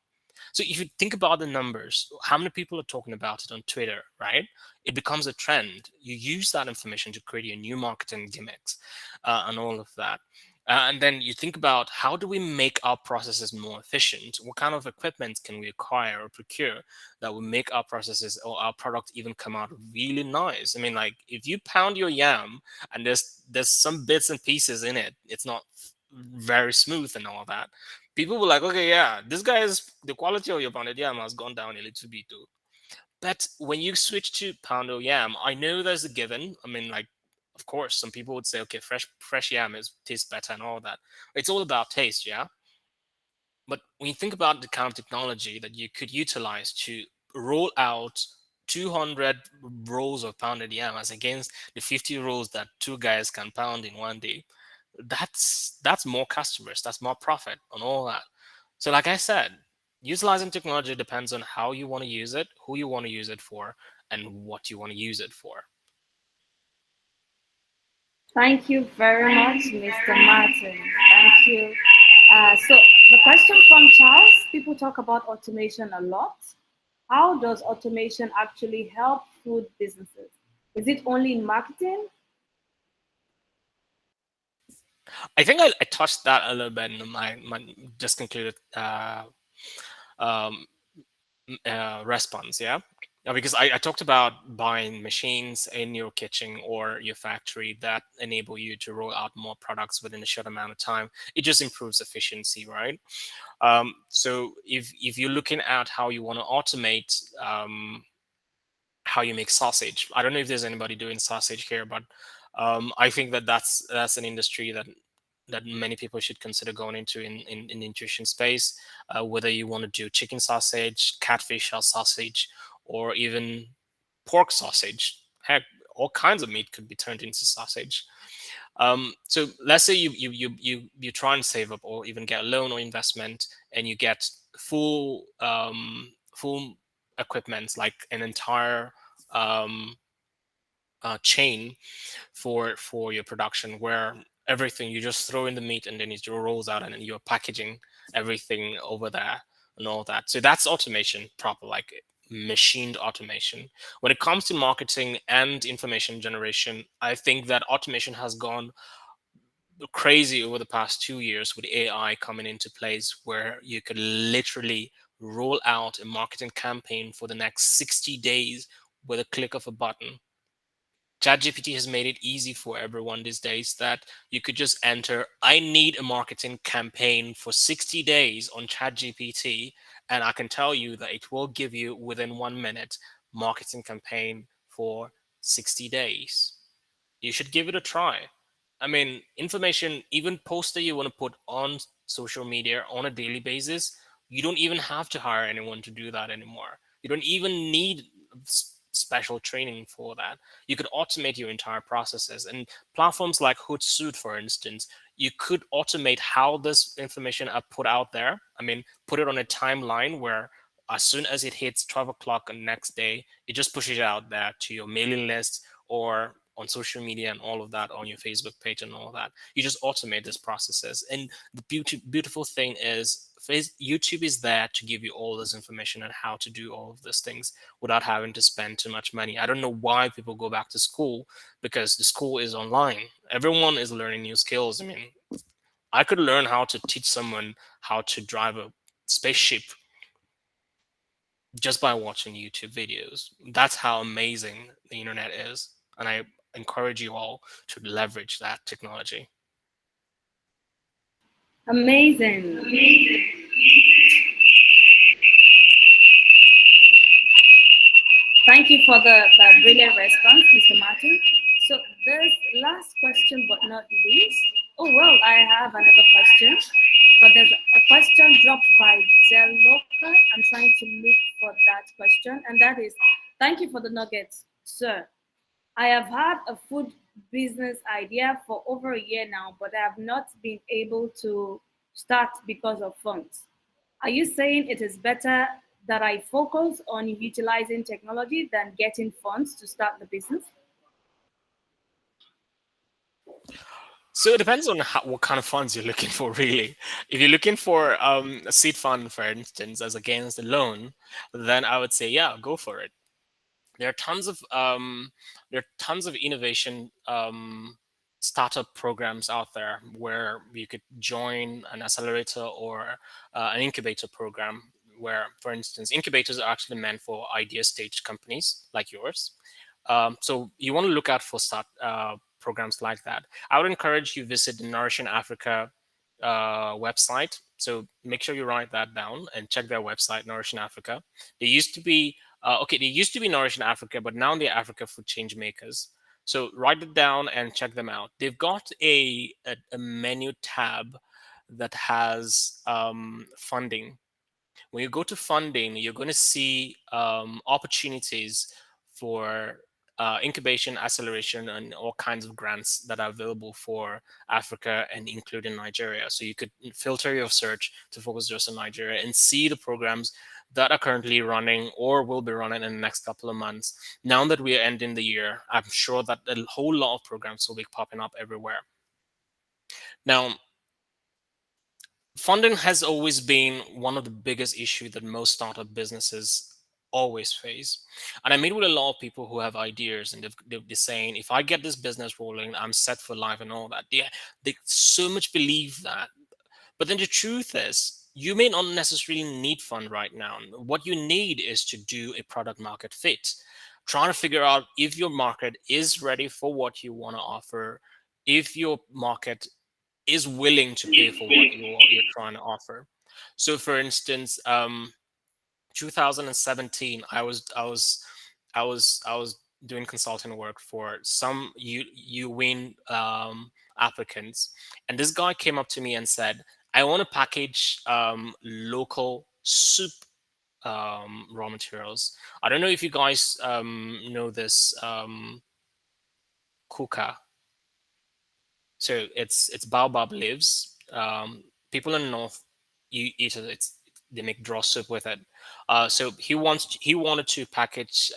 So if you think about the numbers, how many people are talking about it on Twitter, right? It becomes a trend. You use that information to create your new marketing gimmicks and all of that. And then you think about how do we make our processes more efficient? What kind of equipment can we acquire or procure that will make our processes or our product even come out really nice? I mean, like if you pound your yam and there's some bits and pieces in it, it's not very smooth and all that. People were like, okay, yeah, this guy is the quality of your pounded yam has gone down a little bit too. But when you switch to poundo yam, I know there's a given. I mean, like, of course, some people would say, okay, fresh yam is tastes better and all that. It's all about taste, yeah. But when you think about the kind of technology that you could utilize to roll out 200 rolls of pounded yam as against the 50 rolls that two guys can pound in one day, that's more customers, that's more profit on all that. So, like I said, utilizing technology depends on how you want to use it, who you want to use it for, and what you want to use it for. Thank you very much, Mr. Martin. Thank you. So the question from Charles, people talk about automation a lot. How does automation actually help food businesses? Is it only in marketing? I think I touched that a little bit in my just concluded um, response, yeah. Because I talked about buying machines in your kitchen or your factory that enable you to roll out more products within a short amount of time. It just improves efficiency, right? So if you're looking at how you want to automate how you make sausage, I don't know if there's anybody doing sausage here, but I think that that's an industry that many people should consider going into in the nutrition space, whether you want to do chicken sausage, catfish sausage, or even pork sausage. Heck, all kinds of meat could be turned into sausage. So let's say you try and save up or even get a loan or investment, and you get full equipment like an entire um, chain for your production, where everything you just throw in the meat and then it rolls out and then you're packaging everything over there and all that. So that's automation proper, like machined automation. When it comes to marketing and information generation, I think that automation has gone crazy over the past 2 years with AI coming into place, where you could literally roll out a marketing campaign for the next 60 days with a click of a button. ChatGPT has made it easy for everyone these days that you could just enter, I need a marketing campaign for 60 days on ChatGPT, and I can tell you that it will give you within 1 minute marketing campaign for 60 days. You should give it a try. I mean, information, even poster you want to put on social media on a daily basis, you don't even have to hire anyone to do that anymore. You don't even need special training for that. You could automate your entire processes. And platforms like Hootsuite, for instance, you could automate how this information are put out there. I mean, put it on a timeline where as soon as it hits 12 o'clock the next day, it just pushes it out there to your mailing list or on social media and all of that, on your Facebook page and all that. You just automate these processes. And the beautiful thing is YouTube is there to give you all this information on how to do all of these things without having to spend too much money. I don't know why people go back to school, because the school is online. Everyone is learning new skills. I mean, I could learn how to teach someone how to drive a spaceship just by watching YouTube videos. That's how amazing the internet is. And I encourage you all to leverage that technology. Amazing. Thank you for the brilliant response, Mr. Martin. So this last question, but not least. Oh well, I have another question, but there's a question dropped by Deloka. I'm trying to look for that question, and that is, thank you for the nuggets, sir. I have had a food business idea for over a year now, but I have not been able to start because of funds. Are you saying it is better that I focus on utilizing technology than getting funds to start the business? So it depends on what kind of funds you're looking for, really. If you're looking for a seed fund, for instance, as against a loan, then I would say, yeah, go for it. There are tons of innovation startup programs out there where you could join an accelerator or an incubator program. Where, for instance, incubators are actually meant for idea stage companies like yours. So you want to look out for start programs like that. I would encourage you visit the Nourishing Africa website. So make sure you write that down and check their website, Nourishing Africa. They used to be they used to be Nourishing Africa, but now they're Africa Food Change Makers. So write it down and check them out. They've got a menu tab that has funding. When you go to funding, you're going to see opportunities for incubation, acceleration, and all kinds of grants that are available for Africa and including Nigeria. So you could filter your search to focus just on Nigeria and see the programs that are currently running or will be running in the next couple of months. Now that we are ending the year, I'm sure that a whole lot of programs will be popping up everywhere. Now, funding has always been one of the biggest issues that most startup businesses always face. And I meet with a lot of people who have ideas and they're saying, if I get this business rolling, I'm set for life and all that. They so much believe that. But then the truth is, you may not necessarily need fund right now. What you need is to do a product market fit. Trying to figure out if your market is ready for what you want to offer, if your market is willing to pay for what you're trying to offer. So, for instance, 2017, I was doing consulting work for some you win applicants, and this guy came up to me and said, "I want to package local soup raw materials." I don't know if you guys know this kuka. So it's baobab leaves. People in the north you eat it. They make draw soup with it. So he wanted to package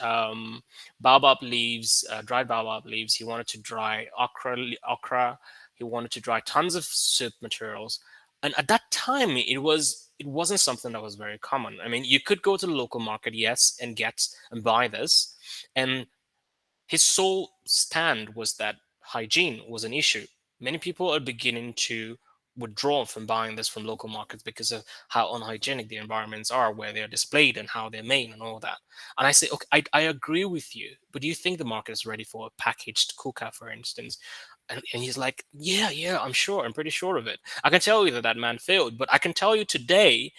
baobab leaves, dried baobab leaves. He wanted to dry okra. He wanted to dry tons of soup materials. And at that time, it wasn't something that was very common. I mean, you could go to the local market, yes, and get and buy this, and his sole stand was that hygiene was an issue. Many people are beginning to withdraw from buying this from local markets because of how unhygienic the environments are where they're displayed and how they're made and all that. And I say, okay, I agree with you, but do you think the market is ready for a packaged kuka, for instance? And he's like, yeah, I'm sure. I'm pretty sure of it. I can tell you that that man failed, but I can tell you today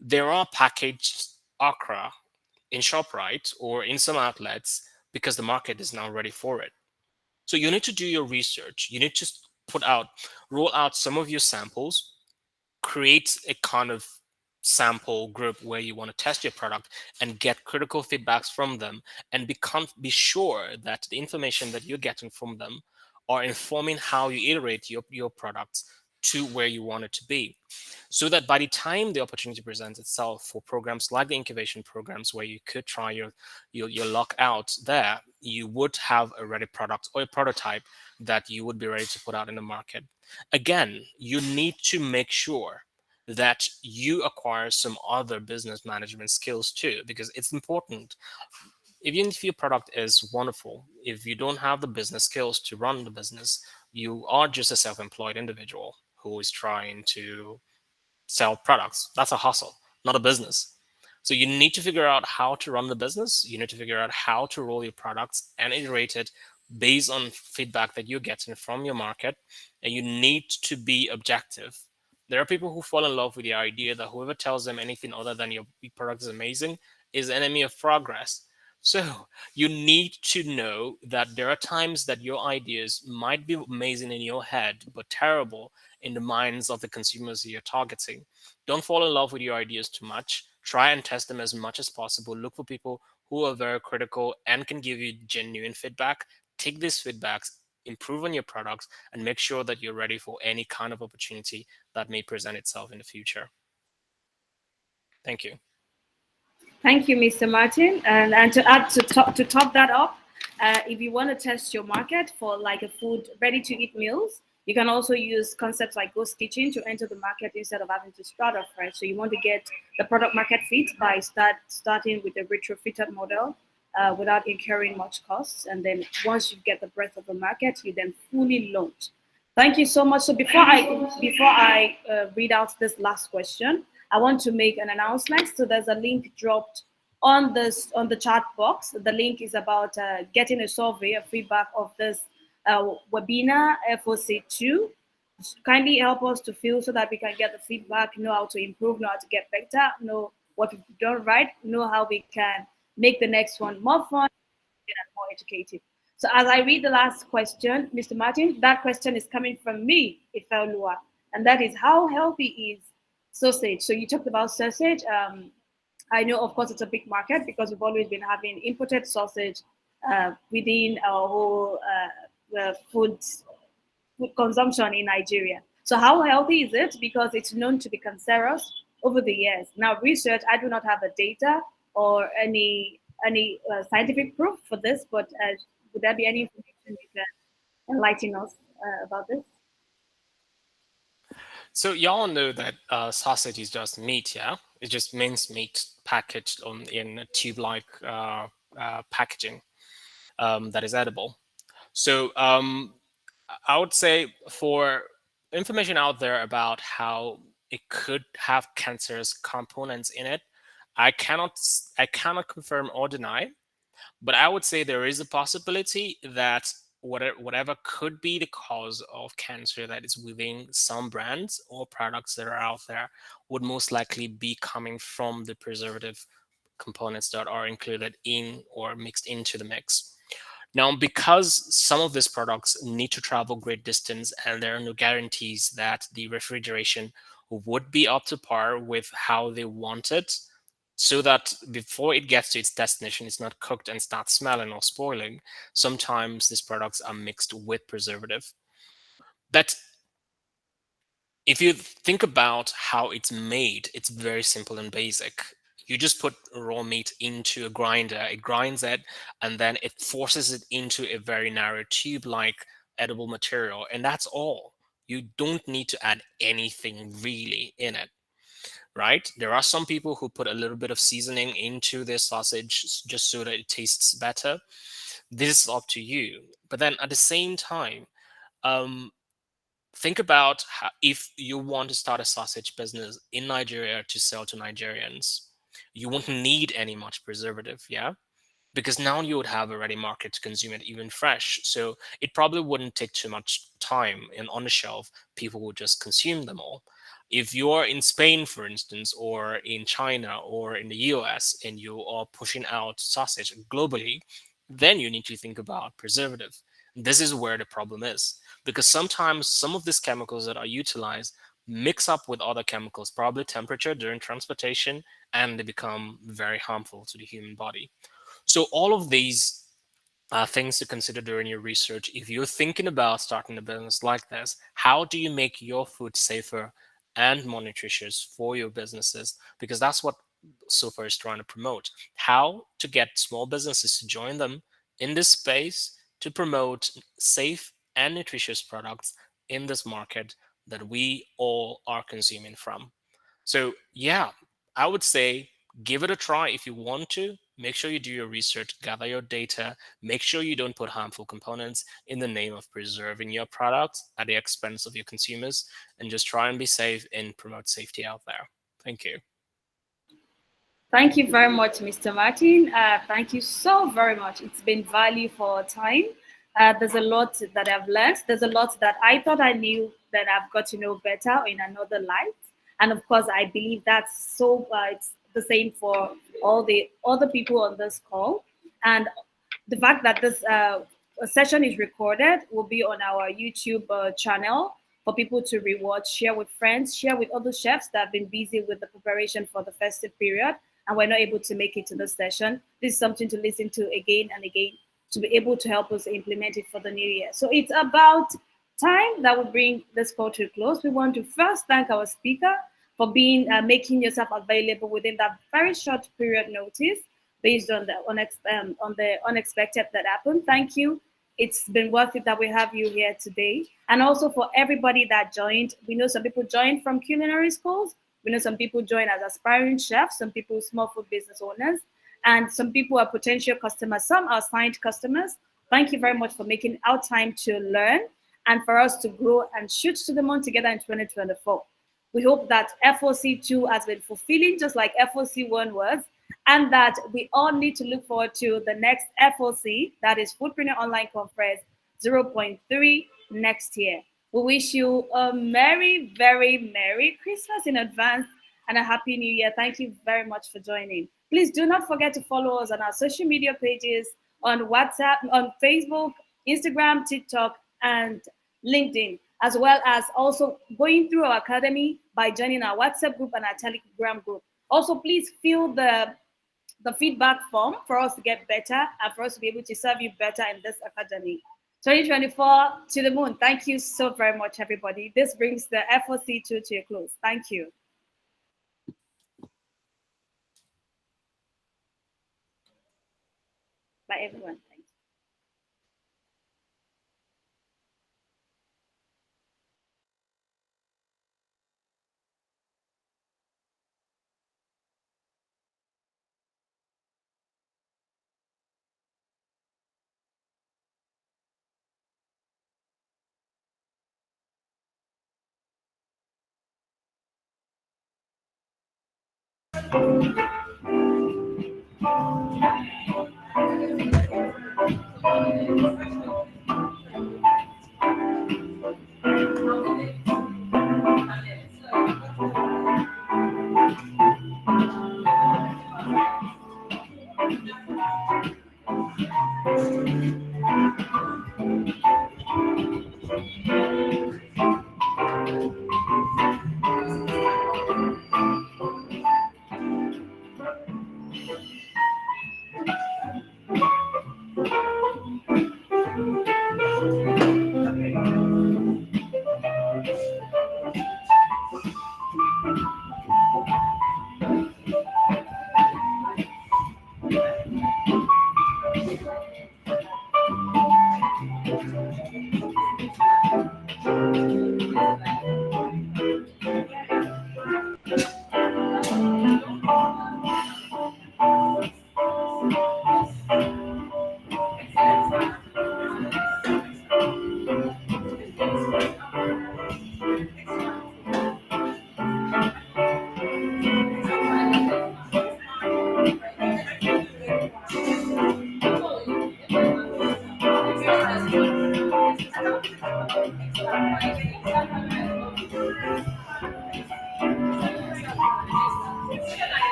there are packaged okra in ShopRite or in some outlets because the market is now ready for it. So you need to do your research. You need to roll out some of your samples, create a kind of sample group where you want to test your product and get critical feedbacks from them, and be sure that the information that you're getting from them are informing how you iterate your products to where you want it to be, so that by the time the opportunity presents itself for programs like the incubation programs where you could try your luck out there, you would have a ready product or a prototype that you would be ready to put out in the market. Again, you need to make sure that you acquire some other business management skills too, because it's important. Even if your product is wonderful, if you don't have the business skills to run the business, you are just a self-employed individual who is trying to sell products. That's a hustle, not a business. So you need to figure out how to run the business. You need to figure out how to roll your products and iterate it based on feedback that you're getting from your market. And you need to be objective. There are people who fall in love with the idea that whoever tells them anything other than your product is amazing is enemy of progress. So you need to know that there are times that your ideas might be amazing in your head, but terrible in the minds of the consumers you're targeting. Don't fall in love with your ideas too much. Try and test them as much as possible. Look for people who are very critical and can give you genuine feedback. Take these feedbacks, improve on your products, and make sure that you're ready for any kind of opportunity that may present itself in the future. Thank you. Thank you, Mr. Martin. And to add to top that up, if you want to test your market for like a food ready-to-eat meals, you can also use concepts like ghost kitchen to enter the market instead of having to start off fresh. So you want to get the product market fit by starting with a retrofitted model without incurring much costs, and then once you get the breadth of the market, you then fully launch. Thank you so much. So before I read out this last question, I want to make an announcement. So there's a link dropped on the chat box. The link is about getting a survey, a feedback of this webinar FOC2. Kindly help us to fill so that we can get the feedback, know how to improve, know how to get better, know what we've done right, know how we can make the next one more fun and more educative. So as I read the last question, Mr. Martin, that question is coming from me, Ifeolua, and that is, how healthy is sausage? So you talked about sausage. I know, of course, it's a big market because we've always been having imported sausage within our whole food consumption in Nigeria. So how healthy is it? Because it's known to be cancerous over the years. Now, research, I do not have the data or any scientific proof for this, but would there be any information you can enlighten us about this? So y'all know that sausage is just meat, yeah? It's just minced meat packaged in a tube-like packaging that is edible. So I would say, for information out there about how it could have cancerous components in it, I cannot confirm or deny, but I would say there is a possibility that whatever could be the cause of cancer that is within some brands or products that are out there would most likely be coming from the preservative components that are included in or mixed into the mix. Now, because some of these products need to travel great distance and there are no guarantees that the refrigeration would be up to par with how they want it, so that before it gets to its destination, it's not cooked and starts smelling or spoiling, sometimes these products are mixed with preservative. But if you think about how it's made, it's very simple and basic. You just put raw meat into a grinder, it grinds it, and then it forces it into a very narrow tube like edible material. And that's all. You don't need to add anything really in it, right? There are some people who put a little bit of seasoning into their sausage just so that it tastes better. This is up to you. But then at the same time, um, think about how, if you want to start a sausage business in Nigeria to sell to Nigerians, you won't need any much preservative, yeah? Because now you would have a ready market to consume it even fresh. So it probably wouldn't take too much time, and on the shelf, people would just consume them all. If you're in Spain, for instance, or in China or in the US, and you are pushing out sausage globally, then you need to think about preservative. This is where the problem is, because sometimes some of these chemicals that are utilized mix up with other chemicals, probably temperature during transportation, and they become very harmful to the human body. So all of these are things to consider during your research. If you're thinking about starting a business like this, how do you make your food safer and more nutritious for your businesses? Because that's what SOFA is trying to promote. How to get small businesses to join them in this space to promote safe and nutritious products in this market that we all are consuming from. So, yeah, I would say give it a try if you want to. Make sure you do your research, gather your data, make sure you don't put harmful components in the name of preserving your product at the expense of your consumers, and just try and be safe and promote safety out there. Thank you. Thank you very much, Mr. Martin. Thank you so very much. It's been value for our time. There's a lot that I've learned. There's a lot that I thought I knew that I've got to know better in another light. And of course, I believe that's so. It's the same for all the other people on this call. And the fact that this session is recorded will be on our YouTube channel for people to rewatch, share with friends, share with other chefs that have been busy with the preparation for the festive period and were not able to make it to the session. This is something to listen to again and again to be able to help us implement it for the new year. So it's about time that we bring this call to a close. We want to first thank our speaker, for being making yourself available within that very short period notice based on the unexpected that happened. Thank you. It's been worth it that we have you here today. And also for everybody that joined. We know some people joined from culinary schools. We know some people join as aspiring chefs, some people small food business owners, and some people are potential customers. Some are signed customers. Thank you very much for making our time to learn and for us to grow and shoot to the moon together in 2024. We hope that FOC2 has been fulfilling, just like FOC1 was, and that we all need to look forward to the next FOC, that is Foodpreneur Online Conference 0.3 next year. We wish you a very Merry Christmas in advance and a Happy New Year. Thank you very much for joining. Please do not forget to follow us on our social media pages, on WhatsApp, on Facebook, Instagram, TikTok, and LinkedIn, as well as also going through our academy by joining our WhatsApp group and our Telegram group. Also, please fill the feedback form for us to get better and for us to be able to serve you better in this academy. 2024 to the moon. Thank you so very much, everybody. This brings the FOC2 to a close. Thank you. Bye, everyone.